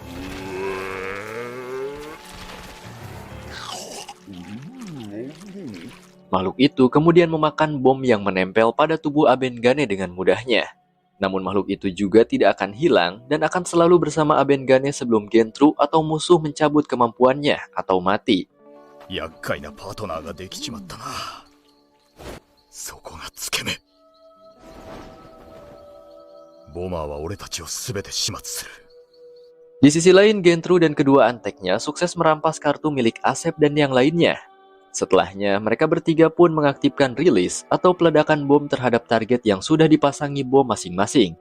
Speaker 3: Makhluk itu kemudian memakan bom yang menempel pada tubuh Aben Gane dengan mudahnya. Namun makhluk itu juga tidak akan hilang dan akan selalu bersama Aben Gane sebelum Gentru atau musuh mencabut kemampuannya atau mati.
Speaker 1: 厄介なパートナーができちまったな。そこが付け目。ボマーは俺たちを全て始末する。
Speaker 3: Di sisi lain, Gentru dan kedua anteknya sukses merampas kartu milik Asep dan yang lainnya. Setelahnya, mereka bertiga pun mengaktifkan rilis atau peledakan bom terhadap target yang sudah dipasangi bom masing-masing.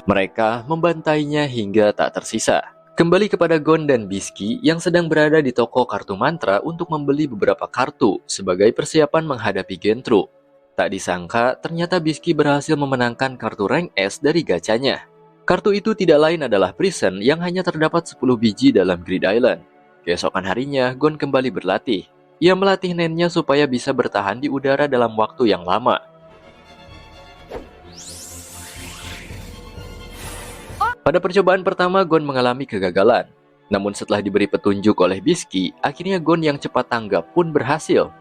Speaker 3: Mereka membantainya hingga tak tersisa. Kembali kepada Gon dan Bishki yang sedang berada di toko kartu mantra untuk membeli beberapa kartu sebagai persiapan menghadapi Gentru. Tak disangka, ternyata Bishki berhasil memenangkan kartu rank S dari gacanya. Kartu itu tidak lain adalah Prison yang hanya terdapat 10 biji dalam Grid Island. Keesokan harinya, Gon kembali berlatih. Ia melatih nennya supaya bisa bertahan di udara dalam waktu yang lama. Pada percobaan pertama, Gon mengalami kegagalan. Namun setelah diberi petunjuk oleh Bishki, akhirnya Gon yang cepat tanggap pun berhasil.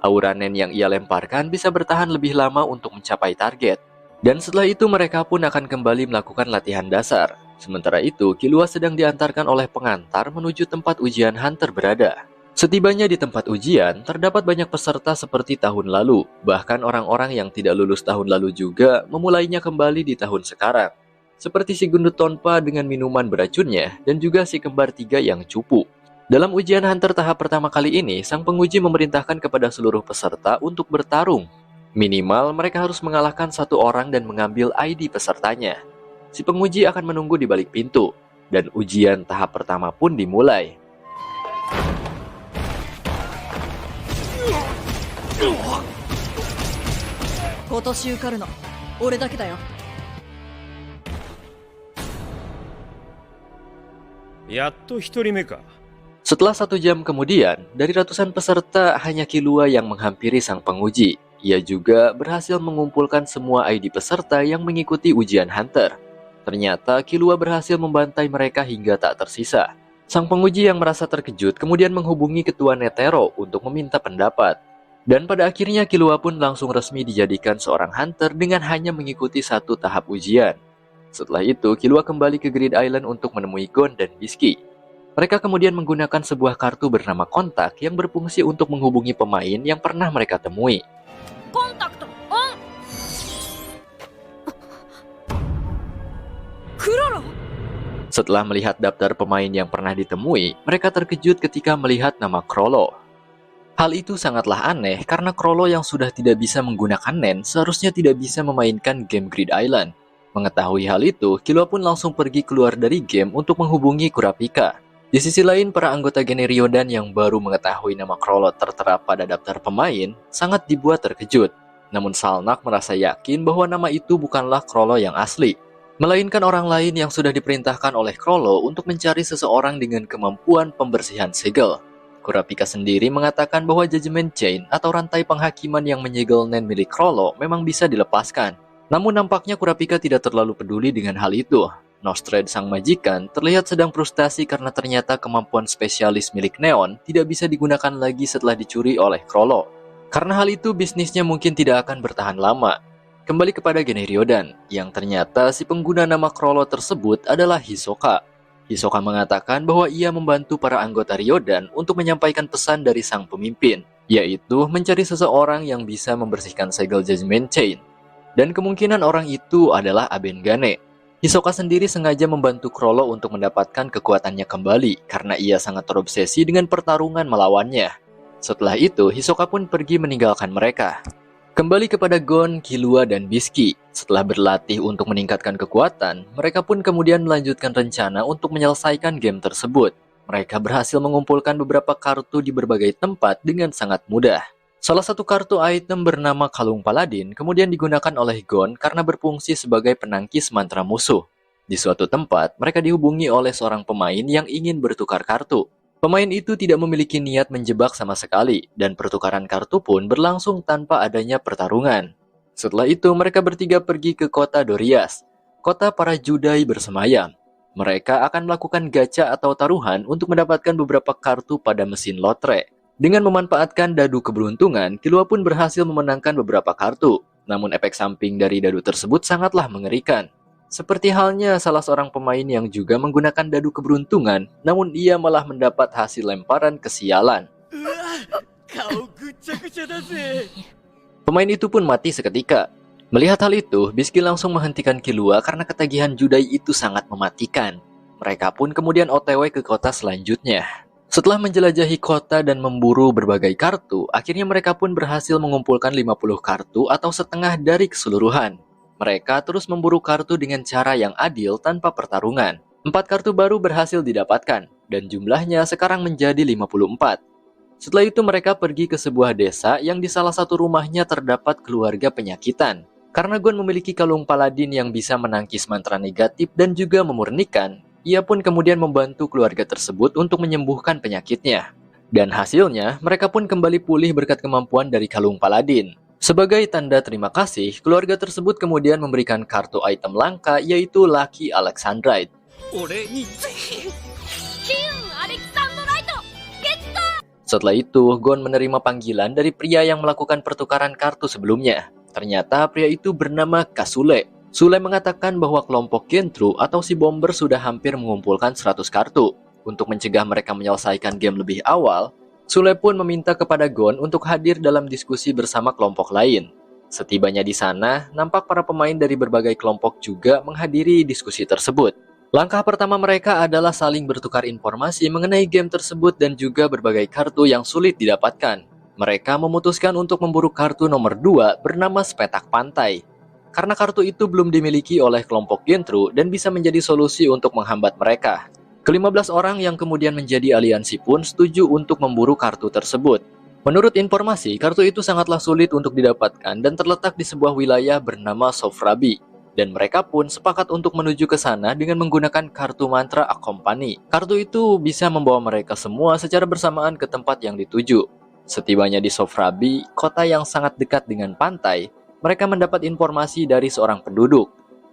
Speaker 3: Aura nen yang ia lemparkan bisa bertahan lebih lama untuk mencapai target. Dan setelah itu mereka pun akan kembali melakukan latihan dasar. Sementara itu, Killua sedang diantarkan oleh pengantar menuju tempat ujian Hunter berada. Setibanya di tempat ujian, terdapat banyak peserta seperti tahun lalu. Bahkan orang-orang yang tidak lulus tahun lalu juga memulainya kembali di tahun sekarang. Seperti si gendut Tonpa dengan minuman beracunnya, dan juga si kembar 3 yang cupu. Dalam ujian Hunter tahap pertama kali ini, sang penguji memerintahkan kepada seluruh peserta untuk bertarung. Minimal, mereka harus mengalahkan satu orang dan mengambil ID pesertanya. Si penguji akan menunggu di balik pintu, dan ujian tahap pertama pun dimulai.
Speaker 1: Yatto 1人目か。
Speaker 3: Setelah 1 jam kemudian, dari ratusan peserta hanya Killua yang menghampiri sang penguji. Ia juga berhasil mengumpulkan semua ID peserta yang mengikuti ujian Hunter. Ternyata Killua berhasil membantai mereka hingga tak tersisa. Sang penguji yang merasa terkejut kemudian menghubungi ketua Netero untuk meminta pendapat. Dan pada akhirnya Killua pun langsung resmi dijadikan seorang Hunter dengan hanya mengikuti 1 tahap ujian. Setelah itu, Killua kembali ke Grid Island untuk menemui Gon dan Bishki. Mereka kemudian menggunakan sebuah kartu bernama kontak yang berfungsi untuk menghubungi pemain yang pernah mereka temui.
Speaker 2: Kontak on. Kuroro.
Speaker 3: Setelah melihat daftar pemain yang pernah ditemui, mereka terkejut ketika melihat nama Chrollo. Hal itu sangatlah aneh karena Chrollo yang sudah tidak bisa menggunakan nen seharusnya tidak bisa memainkan game Grid Island. Mengetahui hal itu, Killua pun langsung pergi keluar dari game untuk menghubungi Kurapika. Di sisi lain, para anggota gene Ryodan yang baru mengetahui nama Chrollo tertera pada daftar pemain sangat dibuat terkejut. Namun Salnak merasa yakin bahwa nama itu bukanlah Chrollo yang asli. melainkan orang lain yang sudah diperintahkan oleh Chrollo untuk mencari seseorang dengan kemampuan pembersihan segel. Kurapika sendiri mengatakan bahwa Judgment Chain atau rantai penghakiman yang menyegel Nen milik Chrollo memang bisa dilepaskan. Namun nampaknya Kurapika tidak terlalu peduli dengan hal itu. Nostrad sang majikan terlihat sedang frustasi karena ternyata kemampuan spesialis milik Neon tidak bisa digunakan lagi setelah dicuri oleh Chrollo. Karena hal itu bisnisnya mungkin tidak akan bertahan lama. Kembali kepada Gene Ryodan, yang ternyata si pengguna nama Chrollo tersebut adalah Hisoka. Hisoka mengatakan bahwa ia membantu para anggota Ryodan untuk menyampaikan pesan dari sang pemimpin, yaitu mencari seseorang yang bisa membersihkan segel Judgment Chain. Dan kemungkinan orang itu adalah Aben Gane. Hisoka sendiri sengaja membantu Chrollo untuk mendapatkan kekuatannya kembali karena ia sangat terobsesi dengan pertarungan melawannya. Setelah itu, Hisoka pun pergi meninggalkan mereka. Kembali kepada Gon, Killua, dan Bisky. Setelah berlatih untuk meningkatkan kekuatan, mereka pun kemudian melanjutkan rencana untuk menyelesaikan game tersebut. Mereka berhasil mengumpulkan beberapa kartu di berbagai tempat dengan sangat mudah. Salah satu kartu item bernama Kalung Paladin kemudian digunakan oleh Gon karena berfungsi sebagai penangkis mantra musuh. Di suatu tempat, mereka dihubungi oleh seorang pemain yang ingin bertukar kartu. Pemain itu tidak memiliki niat menjebak sama sekali, dan pertukaran kartu pun berlangsung tanpa adanya pertarungan. Setelah itu, mereka bertiga pergi ke kota Dorias, kota para Judai bersemayam. Mereka akan melakukan gacha atau taruhan untuk mendapatkan beberapa kartu pada mesin lotre. Dengan memanfaatkan dadu keberuntungan, Killua pun berhasil memenangkan beberapa kartu. Namun efek samping dari dadu tersebut sangatlah mengerikan. Seperti halnya salah seorang pemain yang juga menggunakan dadu keberuntungan, namun ia malah mendapat hasil lemparan kesialan. Pemain itu pun mati seketika. Melihat hal itu, Bisky langsung menghentikan Killua karena ketagihan Judai itu sangat mematikan. Mereka pun kemudian OTW ke kota selanjutnya. Setelah menjelajahi kota dan memburu berbagai kartu, akhirnya mereka pun berhasil mengumpulkan 50 kartu atau setengah dari keseluruhan. Mereka terus memburu kartu dengan cara yang adil tanpa pertarungan. 4 kartu baru berhasil didapatkan, dan jumlahnya sekarang menjadi 54. Setelah itu mereka pergi ke sebuah desa yang di salah satu rumahnya terdapat keluarga penyakitan. Karena Gon memiliki kalung paladin yang bisa menangkis mantra negatif dan juga memurnikan, ia pun kemudian membantu keluarga tersebut untuk menyembuhkan penyakitnya. Dan hasilnya, mereka pun kembali pulih berkat kemampuan dari kalung paladin. Sebagai tanda terima kasih, keluarga tersebut kemudian memberikan kartu item langka yaitu Lucky Alexandrite. Setelah itu, Gon menerima panggilan dari pria yang melakukan pertukaran kartu sebelumnya. Ternyata pria itu bernama Kasule. Sule mengatakan bahwa kelompok Gentru atau si bomber sudah hampir mengumpulkan 100 kartu. Untuk mencegah mereka menyelesaikan game lebih awal, Sule pun meminta kepada Gon untuk hadir dalam diskusi bersama kelompok lain. Setibanya di sana, nampak para pemain dari berbagai kelompok juga menghadiri diskusi tersebut. Langkah pertama mereka adalah saling bertukar informasi mengenai game tersebut dan juga berbagai kartu yang sulit didapatkan. Mereka memutuskan untuk memburu kartu nomor 2 bernama Sepetak Pantai. Karena kartu itu belum dimiliki oleh kelompok Gentru dan bisa menjadi solusi untuk menghambat mereka. Ke-15 orang yang kemudian menjadi aliansi pun setuju untuk memburu kartu tersebut. Menurut informasi, kartu itu sangatlah sulit untuk didapatkan dan terletak di sebuah wilayah bernama Sofrabi. Dan mereka pun sepakat untuk menuju ke sana dengan menggunakan kartu mantra Accompany. Kartu itu bisa membawa mereka semua secara bersamaan ke tempat yang dituju. Setibanya di Sofrabi, kota yang sangat dekat dengan pantai, mereka mendapat informasi dari seorang penduduk.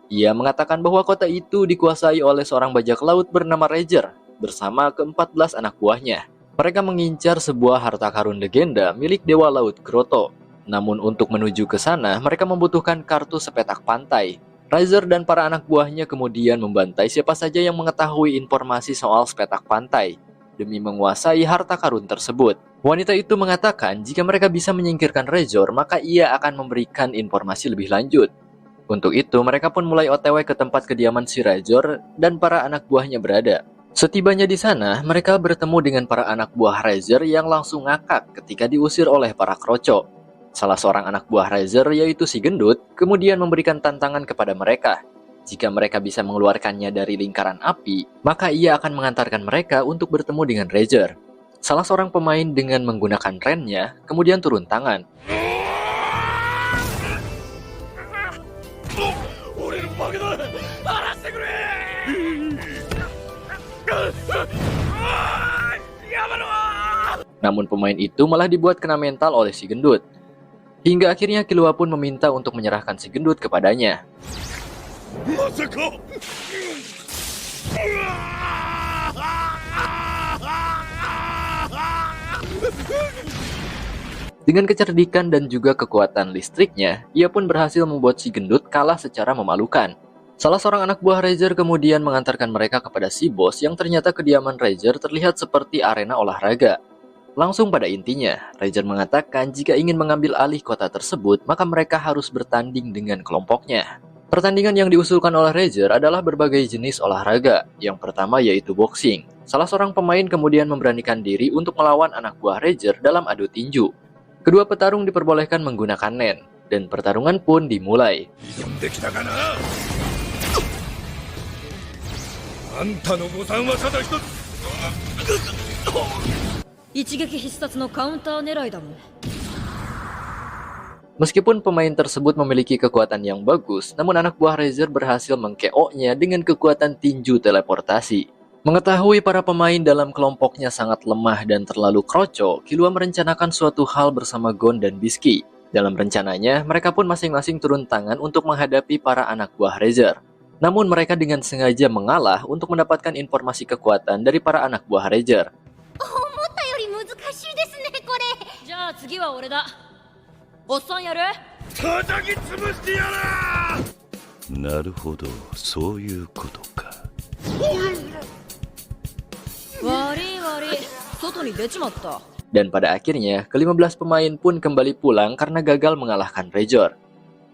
Speaker 3: Ia mengatakan bahwa kota itu dikuasai oleh seorang bajak laut bernama Rager bersama ke-14 anak buahnya. Mereka mengincar sebuah harta karun legenda milik Dewa Laut Grotto. Namun untuk menuju ke sana, mereka membutuhkan kartu Sepetak Pantai. Rager dan para anak buahnya kemudian membantai siapa saja yang mengetahui informasi soal Sepetak Pantai demi menguasai harta karun tersebut. Wanita itu mengatakan jika mereka bisa menyingkirkan Razor, maka ia akan memberikan informasi lebih lanjut. Untuk itu, mereka pun mulai OTW ke tempat kediaman si Razor dan para anak buahnya berada. Setibanya di sana, mereka bertemu dengan para anak buah Razor yang langsung ngakak ketika diusir oleh para kroco. Salah seorang anak buah Razor, yaitu si Gendut, kemudian memberikan tantangan kepada mereka. Jika mereka bisa mengeluarkannya dari lingkaran api, maka ia akan mengantarkan mereka untuk bertemu dengan Razor. Salah seorang pemain dengan menggunakan rennya kemudian turun tangan. Namun pemain itu malah dibuat kena mental oleh si gendut. Hingga akhirnya Killua pun meminta untuk menyerahkan si gendut kepadanya. Dengan kecerdikan dan juga kekuatan listriknya, ia pun berhasil membuat si gendut kalah secara memalukan. Salah seorang anak buah Razer kemudian mengantarkan mereka kepada si bos yang ternyata kediaman Razer terlihat seperti arena olahraga. Langsung pada intinya, Razer mengatakan jika ingin mengambil alih kota tersebut, maka mereka harus bertanding dengan kelompoknya. Pertandingan yang diusulkan oleh Razer adalah berbagai jenis olahraga. Yang pertama yaitu boxing. Salah seorang pemain kemudian memberanikan diri untuk melawan anak buah Razer dalam adu tinju. Kedua petarung diperbolehkan menggunakan nen, dan pertarungan pun dimulai. Meskipun pemain tersebut memiliki kekuatan yang bagus, namun anak buah Razer berhasil meng-KO-nya dengan kekuatan tinju teleportasi. Mengetahui para pemain dalam kelompoknya sangat lemah dan terlalu kroco, Killua merencanakan suatu hal bersama Gon dan Bisky. Dalam rencananya, mereka pun masing-masing turun tangan untuk menghadapi para anak buah Razer. Namun mereka dengan sengaja mengalah untuk mendapatkan informasi kekuatan dari para anak buah Razer. Dan pada akhirnya, ke-15 pemain pun kembali pulang karena gagal mengalahkan Razer.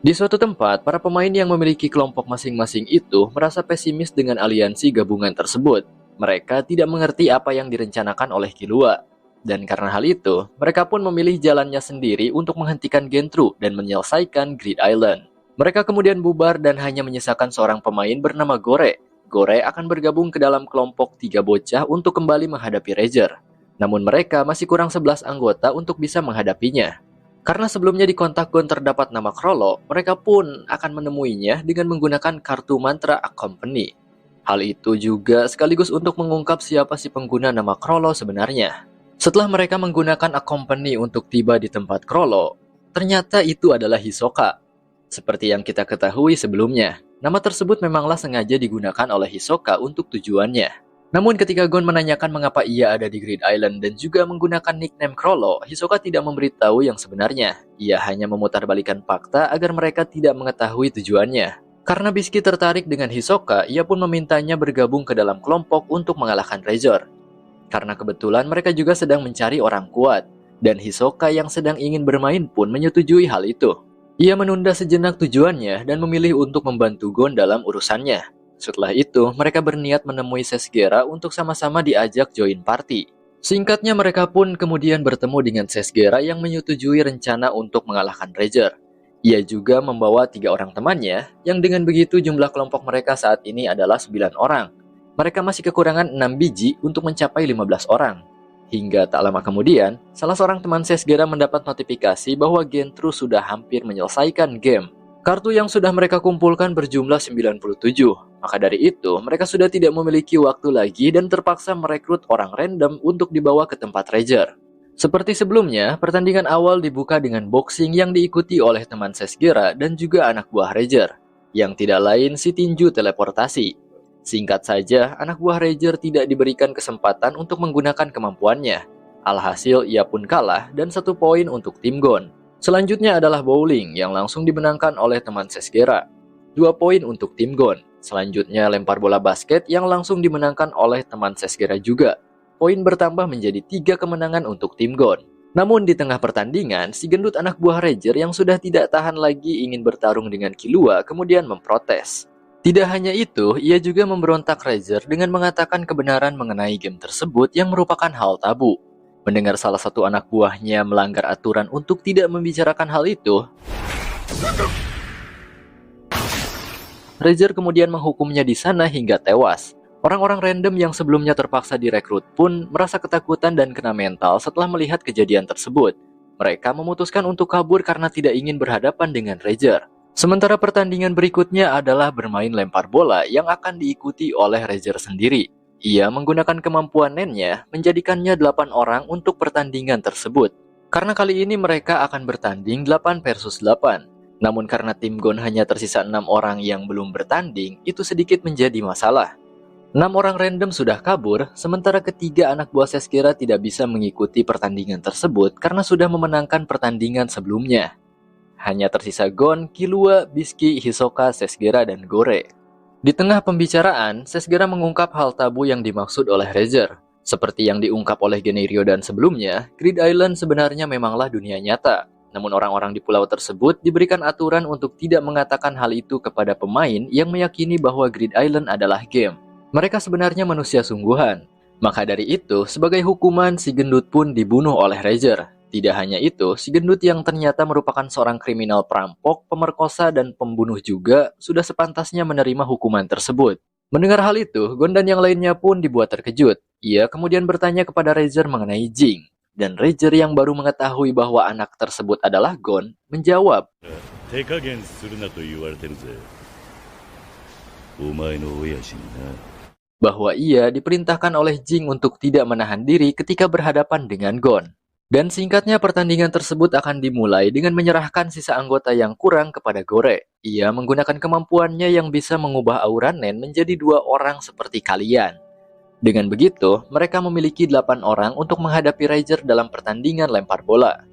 Speaker 3: Di suatu tempat, para pemain yang memiliki kelompok masing-masing itu merasa pesimis dengan aliansi gabungan tersebut. Mereka tidak mengerti apa yang direncanakan oleh Killua. Dan karena hal itu, mereka pun memilih jalannya sendiri untuk menghentikan Gentru dan menyelesaikan Greed Island. Mereka kemudian bubar dan hanya menyisakan seorang pemain bernama Gore. Gore akan bergabung ke dalam kelompok 3 bocah untuk kembali menghadapi Razer. Namun mereka masih kurang 11 anggota untuk bisa menghadapinya. Karena sebelumnya di kontak Gon terdapat nama Chrollo, mereka pun akan menemuinya dengan menggunakan kartu mantra Accompany. Hal itu juga sekaligus untuk mengungkap siapa si pengguna nama Chrollo sebenarnya. Setelah mereka menggunakan Accompany untuk tiba di tempat Chrollo, ternyata itu adalah Hisoka. Seperti yang kita ketahui sebelumnya, nama tersebut memanglah sengaja digunakan oleh Hisoka untuk tujuannya. Namun ketika Gon menanyakan mengapa ia ada di Greed Island dan juga menggunakan nickname Chrollo, Hisoka tidak memberitahu yang sebenarnya. Ia hanya memutarbalikkan fakta agar mereka tidak mengetahui tujuannya. Karena Bisky tertarik dengan Hisoka, ia pun memintanya bergabung ke dalam kelompok untuk mengalahkan Razer. Karena kebetulan mereka juga sedang mencari orang kuat, dan Hisoka yang sedang ingin bermain pun menyetujui hal itu. Ia menunda sejenak tujuannya dan memilih untuk membantu Gon dalam urusannya. Setelah itu, mereka berniat menemui Sesgera untuk sama-sama diajak join party. Singkatnya, mereka pun kemudian bertemu dengan Sesgera yang menyetujui rencana untuk mengalahkan Razer. Ia juga membawa 3 orang temannya, yang dengan begitu jumlah kelompok mereka saat ini adalah 9 orang. Mereka masih kekurangan 6 biji untuk mencapai 15 orang. Hingga tak lama kemudian, salah seorang teman Sesgera mendapat notifikasi bahwa Gentru sudah hampir menyelesaikan game. Kartu yang sudah mereka kumpulkan berjumlah 97. Maka dari itu, mereka sudah tidak memiliki waktu lagi dan terpaksa merekrut orang random untuk dibawa ke tempat Razer. Seperti sebelumnya, pertandingan awal dibuka dengan boxing yang diikuti oleh teman Sesgera dan juga anak buah Razer, yang tidak lain si tinju teleportasi. Singkat saja, anak buah Razer tidak diberikan kesempatan untuk menggunakan kemampuannya. Alhasil, ia pun kalah dan 1 poin untuk tim Gon. Selanjutnya adalah bowling yang langsung dimenangkan oleh teman Sesgera. 2 poin untuk tim Gon. Selanjutnya lempar bola basket yang langsung dimenangkan oleh teman Sesgera juga. Poin bertambah menjadi 3 kemenangan untuk tim Gon. Namun di tengah pertandingan, si gendut anak buah Razer yang sudah tidak tahan lagi ingin bertarung dengan Killua kemudian memprotes. Tidak hanya itu, ia juga memberontak Razer dengan mengatakan kebenaran mengenai game tersebut yang merupakan hal tabu. Mendengar salah satu anak buahnya melanggar aturan untuk tidak membicarakan hal itu, Razer kemudian menghukumnya di sana hingga tewas. Orang-orang random yang sebelumnya terpaksa direkrut pun merasa ketakutan dan kena mental setelah melihat kejadian tersebut. Mereka memutuskan untuk kabur karena tidak ingin berhadapan dengan Razer. Sementara pertandingan berikutnya adalah bermain lempar bola yang akan diikuti oleh Razer sendiri. Ia menggunakan kemampuan nennya menjadikannya 8 orang untuk pertandingan tersebut. Karena kali ini mereka akan bertanding 8 versus 8. Namun karena tim Gon hanya tersisa 6 orang yang belum bertanding, itu sedikit menjadi masalah. 6 orang random sudah kabur, sementara ketiga anak buah Sesgera tidak bisa mengikuti pertandingan tersebut karena sudah memenangkan pertandingan sebelumnya. Hanya tersisa Gon, Killua, Bisky, Hisoka, Sesgera, dan Gore. Di tengah pembicaraan, Sesgera mengungkap hal tabu yang dimaksud oleh Razer. Seperti yang diungkap oleh Genei-Ryodan sebelumnya, Grid Island sebenarnya memanglah dunia nyata. Namun orang-orang di pulau tersebut diberikan aturan untuk tidak mengatakan hal itu kepada pemain yang meyakini bahwa Grid Island adalah game. Mereka sebenarnya manusia sungguhan. Maka dari itu, sebagai hukuman si gendut pun dibunuh oleh Razer. Tidak hanya itu, si gendut yang ternyata merupakan seorang kriminal perampok, pemerkosa, dan pembunuh juga sudah sepantasnya menerima hukuman tersebut. Mendengar hal itu, Gon dan yang lainnya pun dibuat terkejut. Ia kemudian bertanya kepada Razer mengenai Jing. Dan Razer yang baru mengetahui bahwa anak tersebut adalah Gon, menjawab, bahwa ia diperintahkan oleh Jing untuk tidak menahan diri ketika berhadapan dengan Gon. Dan singkatnya pertandingan tersebut akan dimulai dengan menyerahkan sisa anggota yang kurang kepada Gore. Ia menggunakan kemampuannya yang bisa mengubah aura Nen menjadi 2 orang seperti kalian. Dengan begitu, mereka memiliki 8 orang untuk menghadapi Razer dalam pertandingan lempar bola.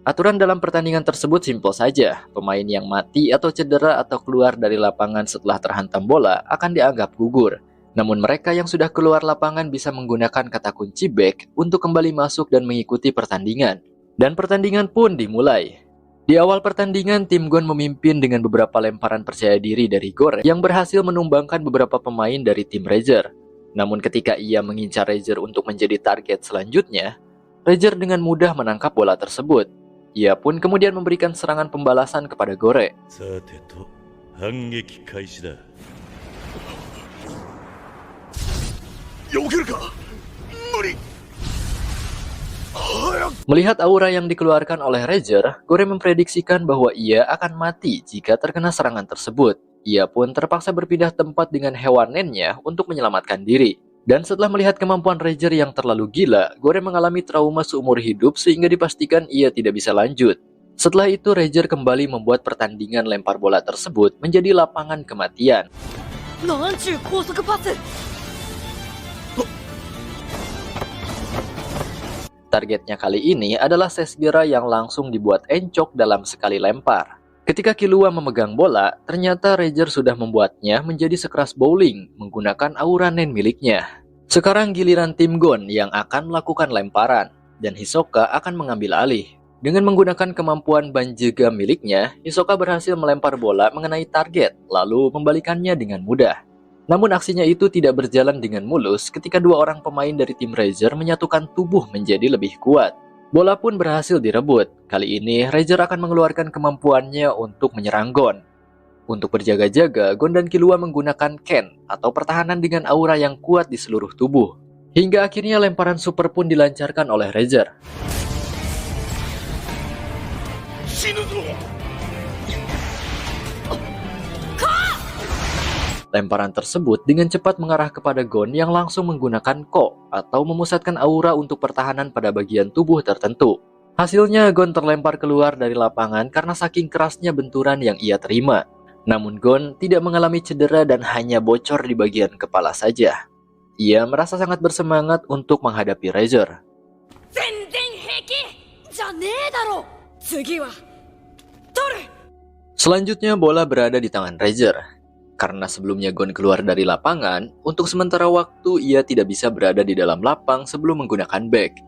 Speaker 3: Aturan dalam pertandingan tersebut simpel saja. Pemain yang mati atau cedera atau keluar dari lapangan setelah terhantam bola akan dianggap gugur. Namun mereka yang sudah keluar lapangan bisa menggunakan kata kunci back untuk kembali masuk dan mengikuti pertandingan. Dan pertandingan pun dimulai. Di awal pertandingan, tim Gon memimpin dengan beberapa lemparan percaya diri dari Gore yang berhasil menumbangkan beberapa pemain dari tim Razer. Namun ketika ia mengincar Razer untuk menjadi target selanjutnya, Razer dengan mudah menangkap bola tersebut. Ia pun kemudian memberikan serangan pembalasan kepada Gore. Melihat aura yang dikeluarkan oleh Razer, Gore memprediksikan bahwa ia akan mati jika terkena serangan tersebut. Ia pun terpaksa berpindah tempat dengan hewan nennya untuk menyelamatkan diri. Dan setelah melihat kemampuan Razer yang terlalu gila, Gore mengalami trauma seumur hidup sehingga dipastikan ia tidak bisa lanjut. Setelah itu, Razer kembali membuat pertandingan lempar bola tersebut menjadi lapangan kematian. Targetnya kali ini adalah Sesgera yang langsung dibuat encok dalam sekali lempar. Ketika Killua memegang bola, ternyata Razer sudah membuatnya menjadi sekeras bowling menggunakan aura Nen miliknya. Sekarang giliran tim Gon yang akan melakukan lemparan, dan Hisoka akan mengambil alih. Dengan menggunakan kemampuan Banjega miliknya, Hisoka berhasil melempar bola mengenai target, lalu membalikannya dengan mudah. Namun aksinya itu tidak berjalan dengan mulus ketika 2 orang pemain dari tim Razer menyatukan tubuh menjadi lebih kuat. Bola pun berhasil direbut. Kali ini Razer akan mengeluarkan kemampuannya untuk menyerang Gon. Untuk berjaga-jaga, Gon dan Killua menggunakan Ken atau pertahanan dengan aura yang kuat di seluruh tubuh. Hingga akhirnya lemparan super pun dilancarkan oleh Razer. Lemparan tersebut dengan cepat mengarah kepada Gon yang langsung menggunakan Ko atau memusatkan aura untuk pertahanan pada bagian tubuh tertentu. Hasilnya Gon terlempar keluar dari lapangan karena saking kerasnya benturan yang ia terima. Namun Gon tidak mengalami cedera dan hanya bocor di bagian kepala saja. Ia merasa sangat bersemangat untuk menghadapi Razer. Selanjutnya bola berada di tangan Razer. Karena sebelumnya Gon keluar dari lapangan, untuk sementara waktu ia tidak bisa berada di dalam lapang sebelum menggunakan back.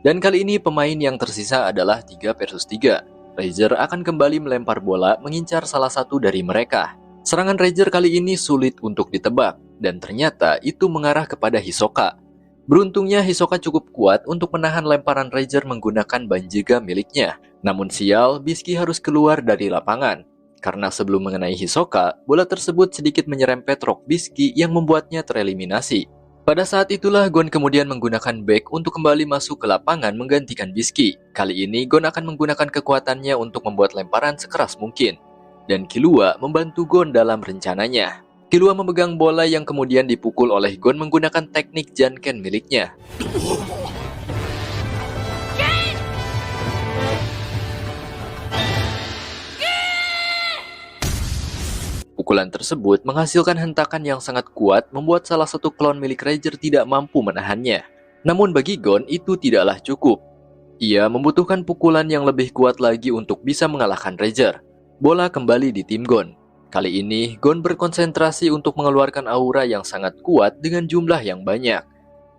Speaker 3: Dan kali ini pemain yang tersisa adalah 3 versus 3. Razer akan kembali melempar bola mengincar salah satu dari mereka. Serangan Razer kali ini sulit untuk ditebak, dan ternyata itu mengarah kepada Hisoka. Beruntungnya Hisoka cukup kuat untuk menahan lemparan Razer menggunakan Banjega miliknya. Namun sial, Bisky harus keluar dari lapangan. Karena sebelum mengenai Hisoka, bola tersebut sedikit menyerempet rok Bisky yang membuatnya tereliminasi. Pada saat itulah Gon kemudian menggunakan back untuk kembali masuk ke lapangan menggantikan Bisky. Kali ini Gon akan menggunakan kekuatannya untuk membuat lemparan sekeras mungkin. Dan Killua membantu Gon dalam rencananya. Killua memegang bola yang kemudian dipukul oleh Gon menggunakan teknik Janken miliknya. Pukulan tersebut menghasilkan hentakan yang sangat kuat membuat salah satu klon milik Rager tidak mampu menahannya. Namun bagi Gon itu tidaklah cukup. Ia membutuhkan pukulan yang lebih kuat lagi untuk bisa mengalahkan Rager. Bola kembali di tim Gon. Kali ini, Gon berkonsentrasi untuk mengeluarkan aura yang sangat kuat dengan jumlah yang banyak.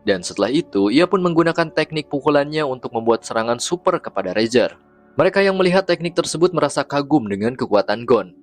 Speaker 3: Dan setelah itu, ia pun menggunakan teknik pukulannya untuk membuat serangan super kepada Rager. Mereka yang melihat teknik tersebut merasa kagum dengan kekuatan Gon.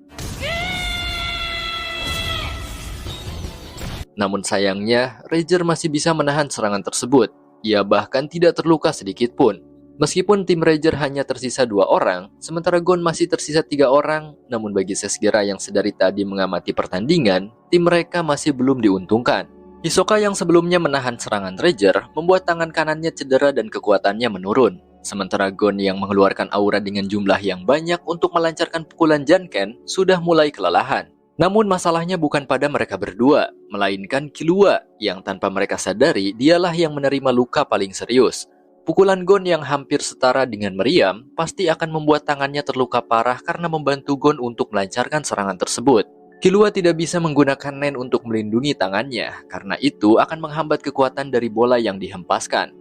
Speaker 3: Namun sayangnya, Rager masih bisa menahan serangan tersebut. Ia bahkan tidak terluka sedikit pun. Meskipun tim Rager hanya tersisa 2 orang, sementara Gon masih tersisa 3 orang, namun bagi Sesgera yang sedari tadi mengamati pertandingan, tim mereka masih belum diuntungkan. Hisoka yang sebelumnya menahan serangan Rager, membuat tangan kanannya cedera dan kekuatannya menurun. Sementara Gon yang mengeluarkan aura dengan jumlah yang banyak untuk melancarkan pukulan Janken, sudah mulai kelelahan. Namun masalahnya bukan pada mereka berdua, melainkan Killua, yang tanpa mereka sadari, dialah yang menerima luka paling serius. Pukulan Gon yang hampir setara dengan meriam pasti akan membuat tangannya terluka parah karena membantu Gon untuk melancarkan serangan tersebut. Killua tidak bisa menggunakan Nen untuk melindungi tangannya, karena itu akan menghambat kekuatan dari bola yang dihempaskan.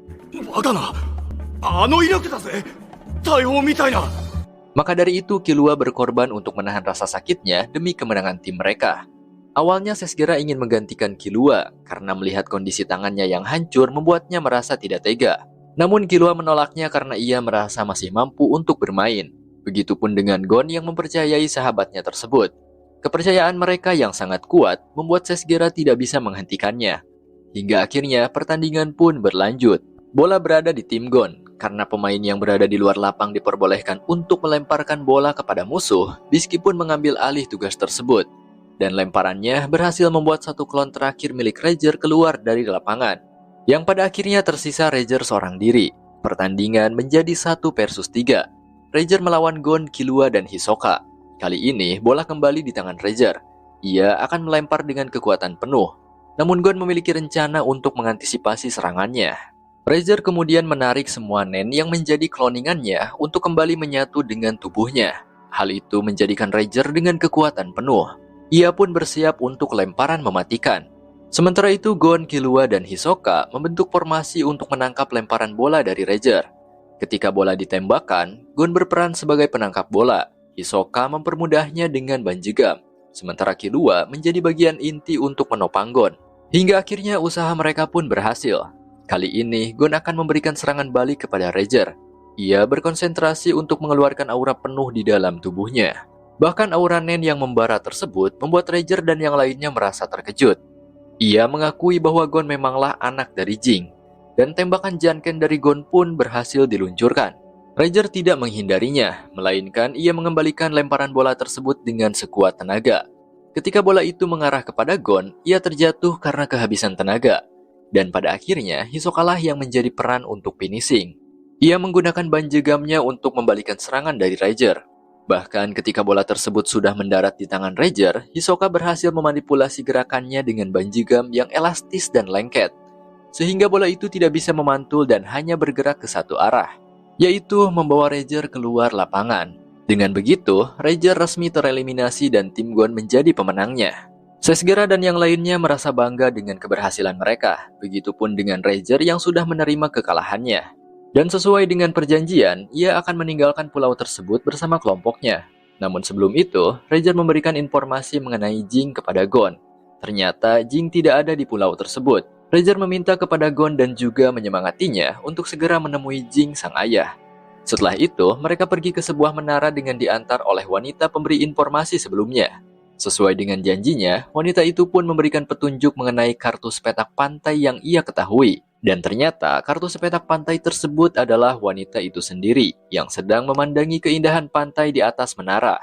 Speaker 3: Maka dari itu Killua berkorban untuk menahan rasa sakitnya demi kemenangan tim mereka. Awalnya Sesgera ingin menggantikan Killua, karena melihat kondisi tangannya yang hancur membuatnya merasa tidak tega. Namun Killua menolaknya karena ia merasa masih mampu untuk bermain. Begitupun dengan Gon yang mempercayai sahabatnya tersebut. Kepercayaan mereka yang sangat kuat membuat Sesgera tidak bisa menghentikannya. Hingga akhirnya pertandingan pun berlanjut. Bola berada di tim Gon, karena pemain yang berada di luar lapang diperbolehkan untuk melemparkan bola kepada musuh meskipun mengambil alih tugas tersebut. Dan lemparannya berhasil membuat satu klon terakhir milik Rager keluar dari lapangan. Yang pada akhirnya tersisa Rager seorang diri. Pertandingan menjadi 1 versus 3. Rager melawan Gon, Killua, dan Hisoka. Kali ini bola kembali di tangan Rager. Ia akan melempar dengan kekuatan penuh. Namun Gon memiliki rencana untuk mengantisipasi serangannya. Rager kemudian menarik semua Nen yang menjadi kloningannya untuk kembali menyatu dengan tubuhnya. Hal itu menjadikan Rager dengan kekuatan penuh. Ia pun bersiap untuk lemparan mematikan. Sementara itu Gon, Killua, dan Hisoka membentuk formasi untuk menangkap lemparan bola dari Rager. Ketika bola ditembakkan, Gon berperan sebagai penangkap bola. Hisoka mempermudahnya dengan banjegam. Sementara Killua menjadi bagian inti untuk menopang Gon. Hingga akhirnya usaha mereka pun berhasil. Kali ini Gon akan memberikan serangan balik kepada Rager. Ia berkonsentrasi untuk mengeluarkan aura penuh di dalam tubuhnya. Bahkan aura Nen yang membara tersebut membuat Rager dan yang lainnya merasa terkejut. Ia mengakui bahwa Gon memanglah anak dari Jing, dan tembakan Janken dari Gon pun berhasil diluncurkan. Rager tidak menghindarinya, melainkan ia mengembalikan lemparan bola tersebut dengan sekuat tenaga. Ketika bola itu mengarah kepada Gon, ia terjatuh karena kehabisan tenaga. Dan pada akhirnya, Hisokalah yang menjadi peran untuk finishing. Ia menggunakan banjegamnya untuk membalikan serangan dari Rager. Bahkan ketika bola tersebut sudah mendarat di tangan Rager, Hisoka berhasil memanipulasi gerakannya dengan banjegam yang elastis dan lengket. Sehingga bola itu tidak bisa memantul dan hanya bergerak ke satu arah, yaitu membawa Rager keluar lapangan. Dengan begitu, Rager resmi tereliminasi dan tim Gon menjadi pemenangnya. Sesgera dan yang lainnya merasa bangga dengan keberhasilan mereka, begitupun dengan Rager yang sudah menerima kekalahannya. Dan sesuai dengan perjanjian, ia akan meninggalkan pulau tersebut bersama kelompoknya. Namun sebelum itu, Rager memberikan informasi mengenai Jing kepada Gon. Ternyata Jing tidak ada di pulau tersebut. Rager meminta kepada Gon dan juga menyemangatinya untuk segera menemui Jing sang ayah. Setelah itu, mereka pergi ke sebuah menara dengan diantar oleh wanita pemberi informasi sebelumnya. Sesuai dengan janjinya, wanita itu pun memberikan petunjuk mengenai kartu sepetak pantai yang ia ketahui. Dan ternyata kartu sepetak pantai tersebut adalah wanita itu sendiri yang sedang memandangi keindahan pantai di atas menara.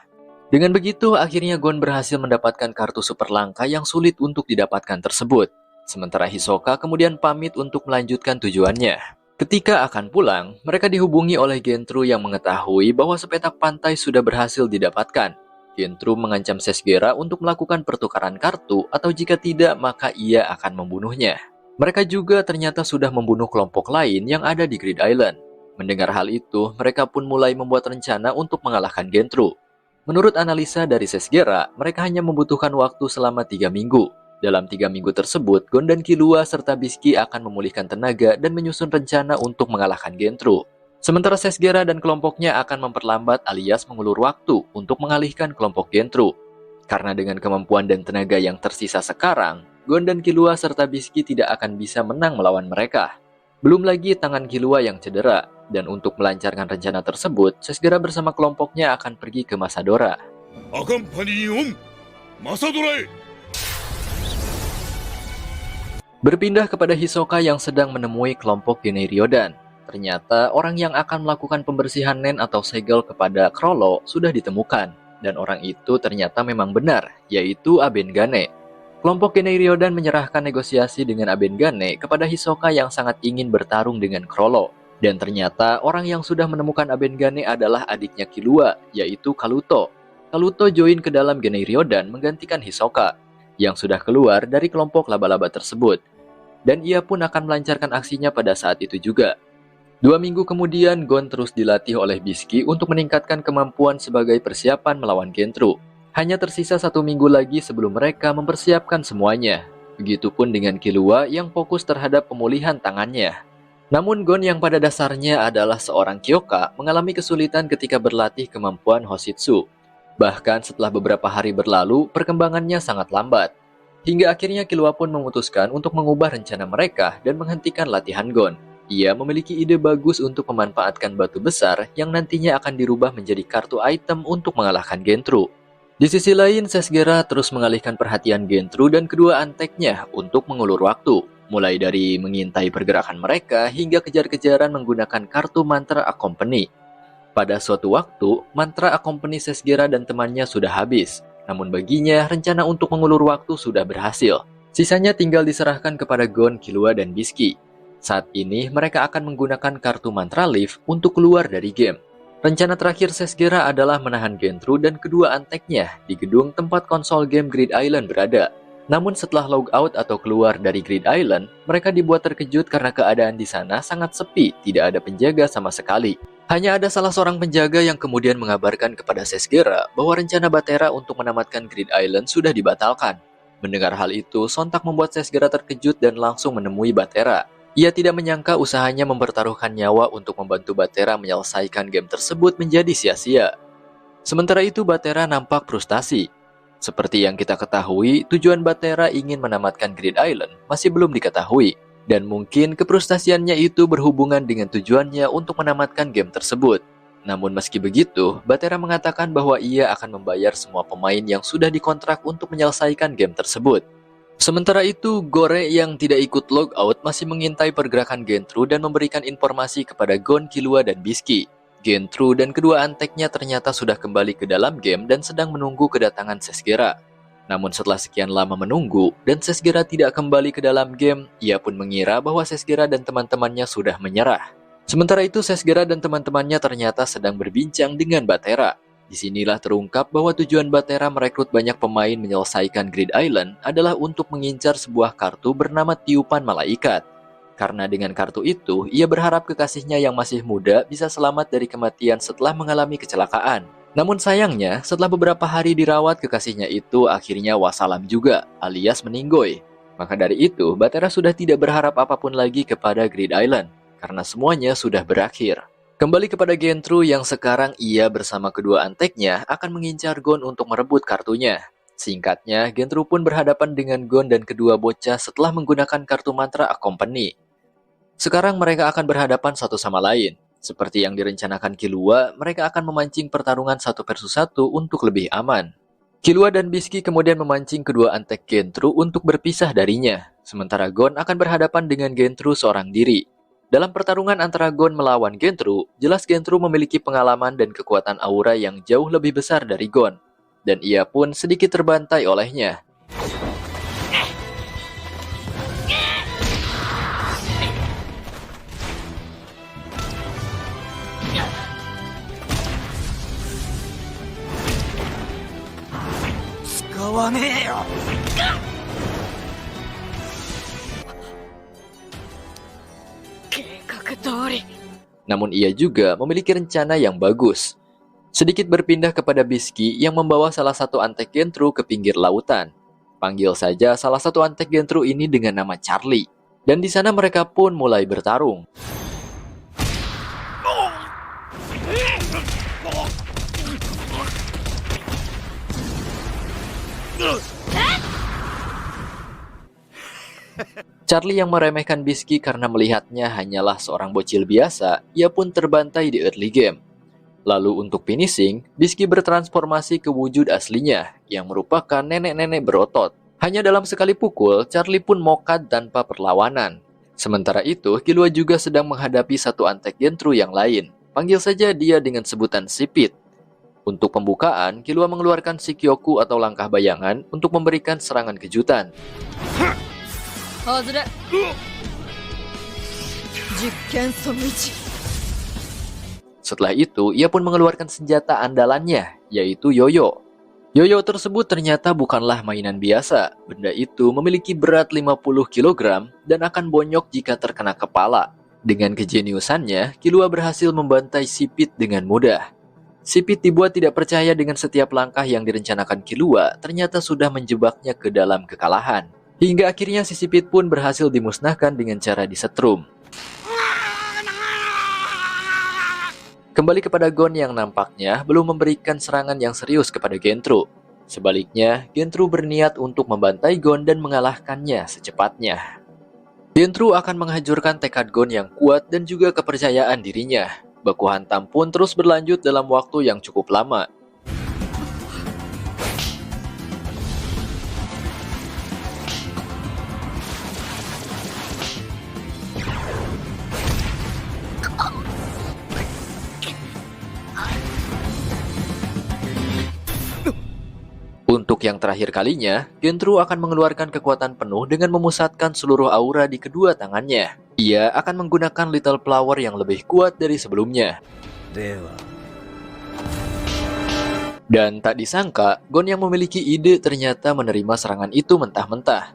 Speaker 3: Dengan begitu, akhirnya Gon berhasil mendapatkan kartu super langka yang sulit untuk didapatkan tersebut. Sementara Hisoka kemudian pamit untuk melanjutkan tujuannya. Ketika akan pulang, mereka dihubungi oleh Gentru yang mengetahui bahwa sepetak pantai sudah berhasil didapatkan. Gentru mengancam Sesgera untuk melakukan pertukaran kartu atau jika tidak maka ia akan membunuhnya. Mereka juga ternyata sudah membunuh kelompok lain yang ada di Grid Island. Mendengar hal itu, mereka pun mulai membuat rencana untuk mengalahkan Gentru. Menurut analisa dari Sesgera, mereka hanya membutuhkan waktu selama 3 minggu. Dalam 3 minggu tersebut, Gon dan Killua serta Bisky akan memulihkan tenaga dan menyusun rencana untuk mengalahkan Gentru. Sementara Sesgera dan kelompoknya akan memperlambat alias mengulur waktu untuk mengalihkan kelompok Gentru. Karena dengan kemampuan dan tenaga yang tersisa sekarang, Gon dan Killua serta Bisky tidak akan bisa menang melawan mereka. Belum lagi tangan Killua yang cedera, dan untuk melancarkan rencana tersebut, Sesgera bersama kelompoknya akan pergi ke Masadora. Berpindah kepada Hisoka yang sedang menemui kelompok Genei Ryodan. Ternyata orang yang akan melakukan pembersihan Nen atau segel kepada Chrollo sudah ditemukan. Dan orang itu ternyata memang benar, yaitu Aben Gane. Kelompok Genei Ryodan menyerahkan negosiasi dengan Aben Gane kepada Hisoka yang sangat ingin bertarung dengan Chrollo. Dan ternyata orang yang sudah menemukan Aben Gane adalah adiknya Killua, yaitu Kaluto. Kaluto join ke dalam Genei Ryodan menggantikan Hisoka yang sudah keluar dari kelompok laba-laba tersebut. Dan ia pun akan melancarkan aksinya pada saat itu juga. 2 minggu kemudian, Gon terus dilatih oleh Bisky untuk meningkatkan kemampuan sebagai persiapan melawan Gentru. Hanya tersisa 1 minggu lagi sebelum mereka mempersiapkan semuanya. Begitupun dengan Killua yang fokus terhadap pemulihan tangannya. Namun Gon yang pada dasarnya adalah seorang Kyoka mengalami kesulitan ketika berlatih kemampuan Hoshitsu. Bahkan setelah beberapa hari berlalu, perkembangannya sangat lambat. Hingga akhirnya Killua pun memutuskan untuk mengubah rencana mereka dan menghentikan latihan Gon. Ia memiliki ide bagus untuk memanfaatkan batu besar yang nantinya akan dirubah menjadi kartu item untuk mengalahkan Gentru. Di sisi lain, Sesgera terus mengalihkan perhatian Gentru dan kedua anteknya untuk mengulur waktu. Mulai dari mengintai pergerakan mereka hingga kejar-kejaran menggunakan kartu mantra Accompany. Pada suatu waktu, mantra Accompany Sesgera dan temannya sudah habis. Namun baginya, rencana untuk mengulur waktu sudah berhasil. Sisanya tinggal diserahkan kepada Gon, Killua, dan Bisky. Saat ini, mereka akan menggunakan kartu mantra Leaf untuk keluar dari game. Rencana terakhir Sesgera adalah menahan Gentru dan kedua anteknya di gedung tempat konsol game Grid Island berada. Namun setelah logout atau keluar dari Grid Island, mereka dibuat terkejut karena keadaan di sana sangat sepi, tidak ada penjaga sama sekali. Hanya ada salah seorang penjaga yang kemudian mengabarkan kepada Sesgera bahwa rencana Batera untuk menamatkan Grid Island sudah dibatalkan. Mendengar hal itu, sontak membuat Sesgera terkejut dan langsung menemui Batera. Ia tidak menyangka usahanya mempertaruhkan nyawa untuk membantu Batera menyelesaikan game tersebut menjadi sia-sia. Sementara itu Batera nampak frustasi. Seperti yang kita ketahui, tujuan Batera ingin menamatkan Grid Island masih belum diketahui. Dan mungkin kefrustasiannya itu berhubungan dengan tujuannya untuk menamatkan game tersebut. Namun meski begitu, Batera mengatakan bahwa ia akan membayar semua pemain yang sudah dikontrak untuk menyelesaikan game tersebut. Sementara itu, Gore yang tidak ikut logout masih mengintai pergerakan Gentru dan memberikan informasi kepada Gon, Killua, dan Bisky. Gentru dan kedua anteknya ternyata sudah kembali ke dalam game dan sedang menunggu kedatangan Sesgera. Namun setelah sekian lama menunggu dan Sesgera tidak kembali ke dalam game, ia pun mengira bahwa Sesgera dan teman-temannya sudah menyerah. Sementara itu Sesgera dan teman-temannya ternyata sedang berbincang dengan Batera. Disinilah terungkap bahwa tujuan Batera merekrut banyak pemain menyelesaikan Grid Island adalah untuk mengincar sebuah kartu bernama Tiupan Malaikat. Karena dengan kartu itu, ia berharap kekasihnya yang masih muda bisa selamat dari kematian setelah mengalami kecelakaan. Namun sayangnya, setelah beberapa hari dirawat, kekasihnya itu akhirnya wassalam juga, alias meninggoy. Maka dari itu, Batera sudah tidak berharap apapun lagi kepada Grid Island, karena semuanya sudah berakhir. Kembali kepada Gentru yang sekarang ia bersama kedua anteknya akan mengincar Gon untuk merebut kartunya. Singkatnya, Gentru pun berhadapan dengan Gon dan kedua bocah setelah menggunakan kartu mantra Accompany. Sekarang mereka akan berhadapan satu sama lain. Seperti yang direncanakan Killua, mereka akan memancing pertarungan 1 versus 1 untuk lebih aman. Killua dan Bisky kemudian memancing kedua antek Gentru untuk berpisah darinya. Sementara Gon akan berhadapan dengan Gentru seorang diri. Dalam pertarungan antara Gon melawan Gentru, jelas Gentru memiliki pengalaman dan kekuatan aura yang jauh lebih besar dari Gon. Dan ia pun sedikit terbantai olehnya.
Speaker 1: わねえよ。
Speaker 2: 計画通り。
Speaker 3: Namun ia juga memiliki rencana yang bagus. Sedikit berpindah kepada Bisky yang membawa salah satu antek Gentru ke pinggir lautan. Panggil saja salah satu antek Gentru ini dengan nama Charlie. Dan di sana mereka pun mulai bertarung. Charlie yang meremehkan Bisky karena melihatnya hanyalah seorang bocil biasa, ia pun terbantai di early game. Lalu untuk finishing, Bisky bertransformasi ke wujud aslinya, yang merupakan nenek-nenek berotot. Hanya dalam sekali pukul, Charlie pun mokat tanpa perlawanan. Sementara itu, Killua juga sedang menghadapi satu antek Gentru yang lain. Panggil saja dia dengan sebutan Sipit. Untuk pembukaan, Killua mengeluarkan Shikyoku atau langkah bayangan untuk memberikan serangan kejutan.
Speaker 2: 外れ実験その1
Speaker 3: Setelah itu, ia pun mengeluarkan senjata andalannya, yaitu Yoyo. Yoyo tersebut ternyata bukanlah mainan biasa. Benda itu memiliki berat 50 kg dan akan bonyok jika terkena kepala. Dengan kejeniusannya, Killua berhasil membantai Sipit dengan mudah. Sipit dibuat tidak percaya dengan setiap langkah yang direncanakan Killua, ternyata sudah menjebaknya ke dalam kekalahan. Hingga akhirnya si Sipit pun berhasil dimusnahkan dengan cara disetrum. Kembali kepada Gon yang nampaknya belum memberikan serangan yang serius kepada Gentru. Sebaliknya, Gentru berniat untuk membantai Gon dan mengalahkannya secepatnya. Gentru akan menghancurkan tekad Gon yang kuat dan juga kepercayaan dirinya. Baku hantam pun terus berlanjut dalam waktu yang cukup lama. Untuk yang terakhir kalinya, Gentru akan mengeluarkan kekuatan penuh dengan memusatkan seluruh aura di kedua tangannya. Ia akan menggunakan Little Flower yang lebih kuat dari sebelumnya.
Speaker 5: Dewa.
Speaker 3: Dan tak disangka, Gon yang memiliki ide ternyata menerima serangan itu mentah-mentah.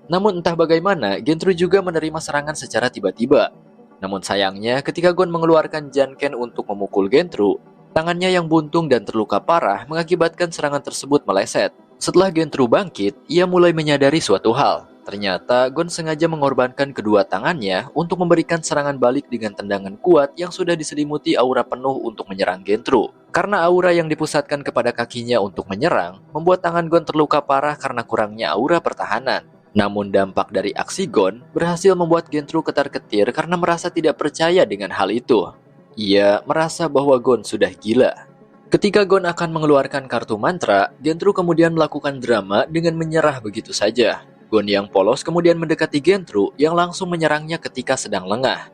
Speaker 3: Namun entah bagaimana, Gentru juga menerima serangan secara tiba-tiba. Namun sayangnya, ketika Gon mengeluarkan Janken untuk memukul Gentru, tangannya yang buntung dan terluka parah mengakibatkan serangan tersebut meleset. Setelah Gentru bangkit, ia mulai menyadari suatu hal. Ternyata Gon sengaja mengorbankan kedua tangannya untuk memberikan serangan balik dengan tendangan kuat yang sudah diselimuti aura penuh untuk menyerang Gentru. Karena aura yang dipusatkan kepada kakinya untuk menyerang, membuat tangan Gon terluka parah karena kurangnya aura pertahanan. Namun dampak dari aksi Gon berhasil membuat Gentru ketar-ketir karena merasa tidak percaya dengan hal itu. Ia merasa bahwa Gon sudah gila. Ketika Gon akan mengeluarkan kartu mantra, Gentru kemudian melakukan drama dengan menyerah begitu saja. Gon yang polos kemudian mendekati Gentru yang langsung menyerangnya ketika sedang lengah.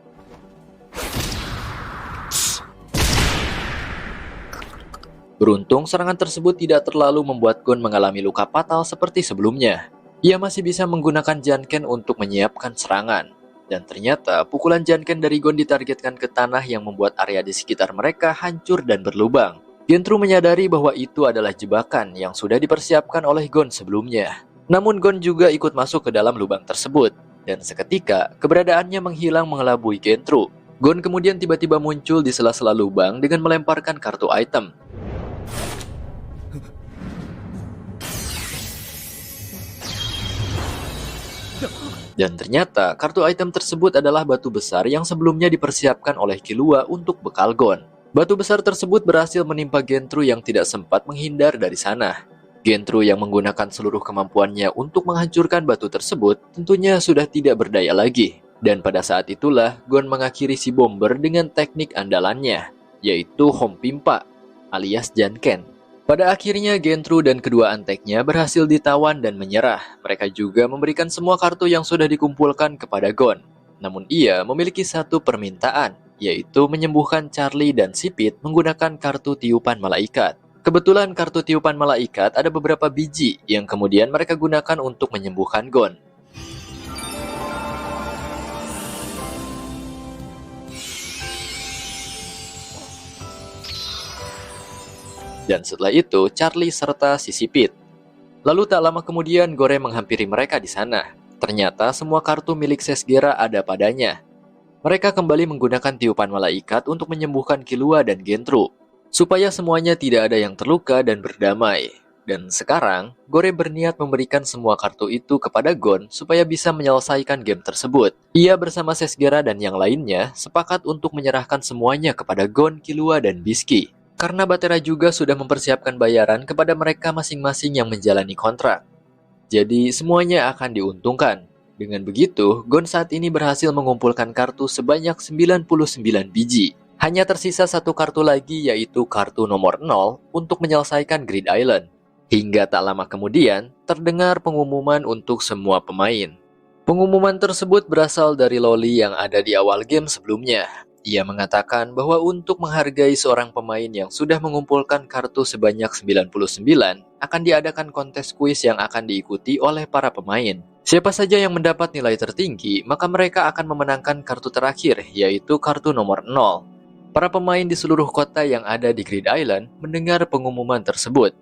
Speaker 3: Beruntung serangan tersebut tidak terlalu membuat Gon mengalami luka fatal seperti sebelumnya. Ia masih bisa menggunakan Janken untuk menyiapkan serangan. Dan ternyata pukulan Janken dari Gon ditargetkan ke tanah yang membuat area di sekitar mereka hancur dan berlubang. Gentru menyadari bahwa itu adalah jebakan yang sudah dipersiapkan oleh Gon sebelumnya. Namun Gon juga ikut masuk ke dalam lubang tersebut. Dan seketika keberadaannya menghilang mengelabui Gentru. Gon kemudian tiba-tiba muncul di sela-sela lubang dengan melemparkan kartu item. Dan ternyata kartu item tersebut adalah batu besar yang sebelumnya dipersiapkan oleh Killua untuk bekal Gon. Batu besar tersebut berhasil menimpa Gentru yang tidak sempat menghindar dari sana. Gentru yang menggunakan seluruh kemampuannya untuk menghancurkan batu tersebut tentunya sudah tidak berdaya lagi. Dan pada saat itulah Gon mengakhiri si bomber dengan teknik andalannya, yaitu Hom Pimpa alias Janken. Pada akhirnya Gentru dan kedua anteknya berhasil ditawan dan menyerah. Mereka juga memberikan semua kartu yang sudah dikumpulkan kepada Gon. Namun ia memiliki satu permintaan, yaitu menyembuhkan Charlie dan Sipit menggunakan kartu tiupan malaikat. Kebetulan kartu tiupan malaikat ada beberapa biji yang kemudian mereka gunakan untuk menyembuhkan Gon. Dan setelah itu, Charlie serta si Sipit. Lalu tak lama kemudian Gore menghampiri mereka di sana. Ternyata semua kartu milik Sesgera ada padanya. Mereka kembali menggunakan tiupan malaikat untuk menyembuhkan Killua dan Gentru, supaya semuanya tidak ada yang terluka dan berdamai. Dan sekarang, Gore berniat memberikan semua kartu itu kepada Gon supaya bisa menyelesaikan game tersebut. Ia bersama Sesgera dan yang lainnya sepakat untuk menyerahkan semuanya kepada Gon, Killua, dan Bisky. Karena Batera juga sudah mempersiapkan bayaran kepada mereka masing-masing yang menjalani kontrak. Jadi semuanya akan diuntungkan. Dengan begitu, Gon saat ini berhasil mengumpulkan kartu sebanyak 99 biji. Hanya tersisa satu kartu lagi, yaitu kartu nomor 0 untuk menyelesaikan Grid Island. Hingga tak lama kemudian, terdengar pengumuman untuk semua pemain. Pengumuman tersebut berasal dari Loli yang ada di awal game sebelumnya. Ia mengatakan bahwa untuk menghargai seorang pemain yang sudah mengumpulkan kartu sebanyak 99, akan diadakan kontes kuis yang akan diikuti oleh para pemain. Siapa saja yang mendapat nilai tertinggi, maka mereka akan memenangkan kartu terakhir, yaitu kartu nomor 0. Para pemain di seluruh kota yang ada di Grid Island mendengar pengumuman tersebut.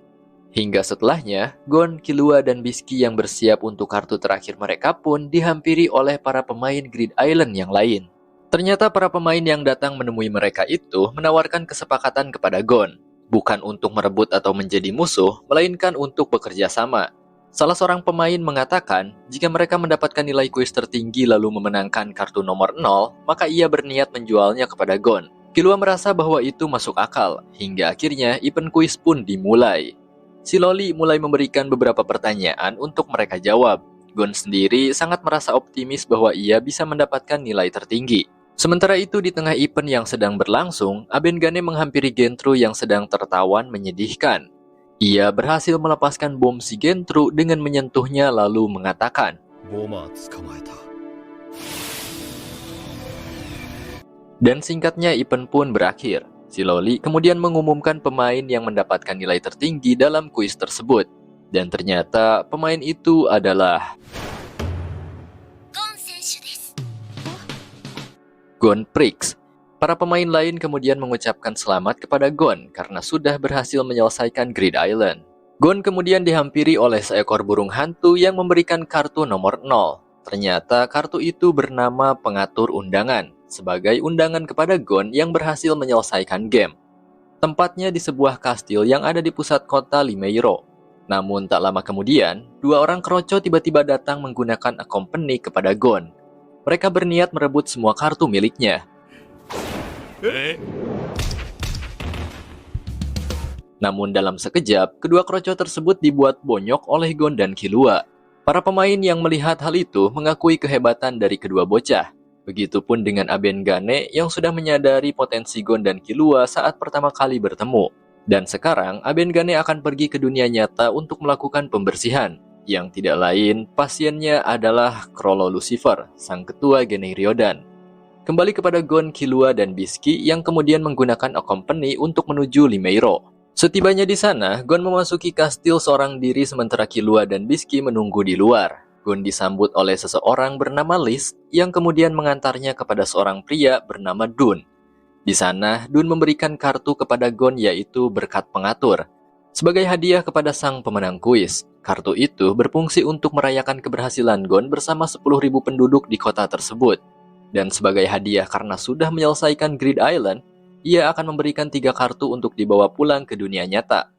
Speaker 3: Hingga setelahnya, Gon, Killua, dan Bisky yang bersiap untuk kartu terakhir mereka pun dihampiri oleh para pemain Grid Island yang lain. Ternyata para pemain yang datang menemui mereka itu menawarkan kesepakatan kepada Gon, bukan untuk merebut atau menjadi musuh, melainkan untuk bekerja sama. Salah seorang pemain mengatakan, jika mereka mendapatkan nilai kuis tertinggi lalu memenangkan kartu nomor 0, maka ia berniat menjualnya kepada Gon. Killua merasa bahwa itu masuk akal, hingga akhirnya event kuis pun dimulai. Si Loli mulai memberikan beberapa pertanyaan untuk mereka jawab. Gon sendiri sangat merasa optimis bahwa ia bisa mendapatkan nilai tertinggi. Sementara itu di tengah event yang sedang berlangsung, Abengane menghampiri Gentru yang sedang tertawan menyedihkan. Ia berhasil melepaskan bom si Gentru dengan menyentuhnya lalu mengatakan, dan singkatnya event pun berakhir. Si Loli kemudian mengumumkan pemain yang mendapatkan nilai tertinggi dalam kuis tersebut. Dan ternyata pemain itu adalah Gon Prix. Para pemain lain kemudian mengucapkan selamat kepada Gon karena sudah berhasil menyelesaikan Grid Island. Gon kemudian dihampiri oleh seekor burung hantu yang memberikan kartu nomor 0. Ternyata kartu itu bernama Pengatur Undangan, sebagai undangan kepada Gon yang berhasil menyelesaikan game. Tempatnya di sebuah kastil yang ada di pusat kota Limeiro. Namun tak lama kemudian, dua orang keroco tiba-tiba datang menggunakan accompany kepada Gon. Mereka berniat merebut semua kartu miliknya. Namun dalam sekejap, kedua keroco tersebut dibuat bonyok oleh Gon dan Killua. Para pemain yang melihat hal itu mengakui kehebatan dari kedua bocah. Begitupun dengan Abengane yang sudah menyadari potensi Gon dan Killua saat pertama kali bertemu. Dan sekarang Abengane akan pergi ke dunia nyata untuk melakukan pembersihan. Yang tidak lain, pasiennya adalah Chrollo Lucifer, sang ketua Genei Ryodan. Kembali kepada Gon, Killua, dan Bisky yang kemudian menggunakan accompany untuk menuju Limeiro. Setibanya di sana, Gon memasuki kastil seorang diri sementara Killua dan Bisky menunggu di luar. Gon disambut oleh seseorang bernama Liz yang kemudian mengantarnya kepada seorang pria bernama Dun. Di sana, Dun memberikan kartu kepada Gon yaitu berkat pengatur. Sebagai hadiah kepada sang pemenang kuis, kartu itu berfungsi untuk merayakan keberhasilan Gon bersama 10.000 penduduk di kota tersebut. Dan sebagai hadiah karena sudah menyelesaikan Grid Island, ia akan memberikan 3 kartu untuk dibawa pulang ke dunia nyata.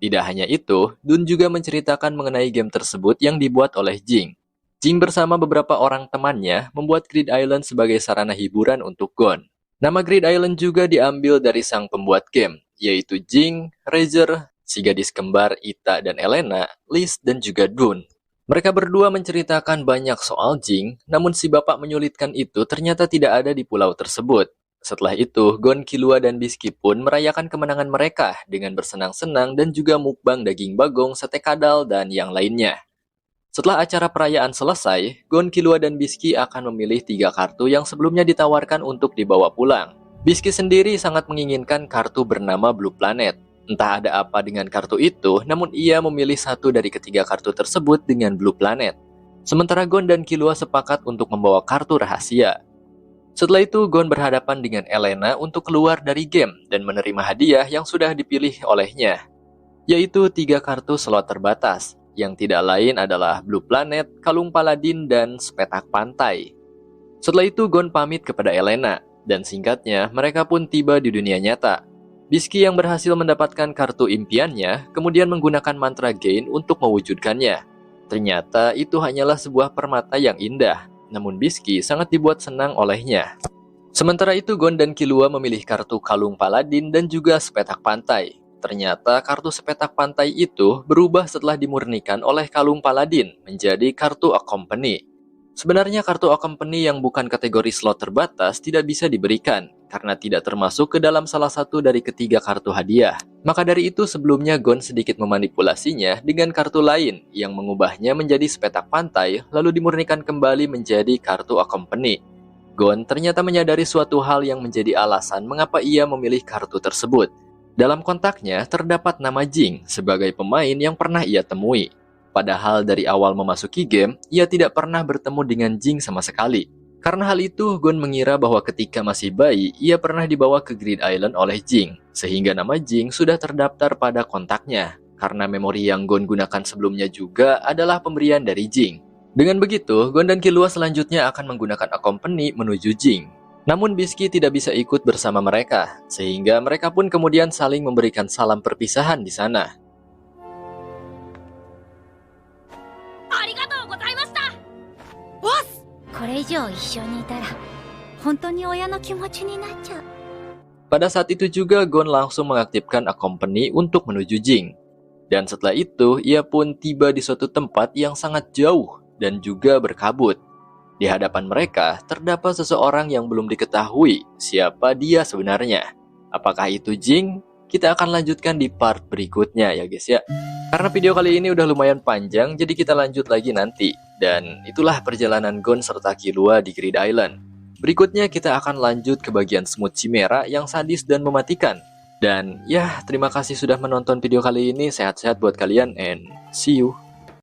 Speaker 3: Tidak hanya itu, Dun juga menceritakan mengenai game tersebut yang dibuat oleh Jing. Jing bersama beberapa orang temannya membuat Grid Island sebagai sarana hiburan untuk Gon. Nama Grid Island juga diambil dari sang pembuat game, yaitu Jing, Razer, si gadis kembar Ita dan Elena, Liz, dan juga Dun. Mereka berdua menceritakan banyak soal Jing, namun si bapak menyulitkan itu ternyata tidak ada di pulau tersebut. Setelah itu, Gon, Killua, dan Bisky pun merayakan kemenangan mereka dengan bersenang-senang dan juga mukbang daging bagong, sate kadal, dan yang lainnya. Setelah acara perayaan selesai, Gon, Killua, dan Bisky akan memilih 3 kartu yang sebelumnya ditawarkan untuk dibawa pulang. Bisky sendiri sangat menginginkan kartu bernama Blue Planet. Entah ada apa dengan kartu itu, namun ia memilih satu dari ketiga kartu tersebut dengan Blue Planet. Sementara Gon dan Killua sepakat untuk membawa kartu rahasia. Setelah itu, Gon berhadapan dengan Elena untuk keluar dari game dan menerima hadiah yang sudah dipilih olehnya, yaitu 3 kartu slot terbatas. yang tidak lain adalah Blue Planet, Kalung Paladin, dan Sepetak Pantai. Setelah itu Gon pamit kepada Elena, dan singkatnya mereka pun tiba di dunia nyata. Bisky yang berhasil mendapatkan kartu impiannya, kemudian menggunakan mantra Gain untuk mewujudkannya. Ternyata itu hanyalah sebuah permata yang indah, namun Bisky sangat dibuat senang olehnya. Sementara itu Gon dan Killua memilih kartu Kalung Paladin dan juga Sepetak Pantai. Ternyata kartu Sepetak Pantai itu berubah setelah dimurnikan oleh Kalung Paladin menjadi kartu Accompany. Sebenarnya kartu Accompany yang bukan kategori slot terbatas tidak bisa diberikan, karena tidak termasuk ke dalam salah satu dari ketiga kartu hadiah. Maka dari itu sebelumnya Gon sedikit memanipulasinya dengan kartu lain yang mengubahnya menjadi Sepetak Pantai lalu dimurnikan kembali menjadi kartu Accompany. Gon ternyata menyadari suatu hal yang menjadi alasan mengapa ia memilih kartu tersebut. Dalam kontaknya terdapat nama Jing sebagai pemain yang pernah ia temui. Padahal dari awal memasuki game, ia tidak pernah bertemu dengan Jing sama sekali. Karena hal itu, Gon mengira bahwa ketika masih bayi, ia pernah dibawa ke Grid Island oleh Jing, sehingga nama Jing sudah terdaftar pada kontaknya. Karena memori yang Gon gunakan sebelumnya juga adalah pemberian dari Jing. Dengan begitu, Gon dan Killua selanjutnya akan menggunakan Accompany menuju Jing. Namun Bisky tidak bisa ikut bersama mereka, sehingga mereka pun kemudian saling memberikan salam perpisahan di sana.
Speaker 2: ありがとうございました。ボス。
Speaker 4: これ以上一緒にいたら本当に親の気持ちになっちゃう。
Speaker 3: Pada saat itu juga Gon langsung mengaktifkan Accompany untuk menuju Jing. Dan setelah itu, ia pun tiba di suatu tempat yang sangat jauh dan juga berkabut. Di hadapan mereka, terdapat seseorang yang belum diketahui siapa dia sebenarnya. Apakah itu Jing? Kita akan lanjutkan di part berikutnya ya guys ya. Karena video kali ini udah lumayan panjang, jadi kita lanjut lagi nanti. Dan itulah perjalanan Gon serta Killua di Grid Island. Berikutnya kita akan lanjut ke bagian Smooth Chimera yang sadis dan mematikan. Dan ya, terima kasih sudah menonton video kali ini. Sehat-sehat buat kalian and see you.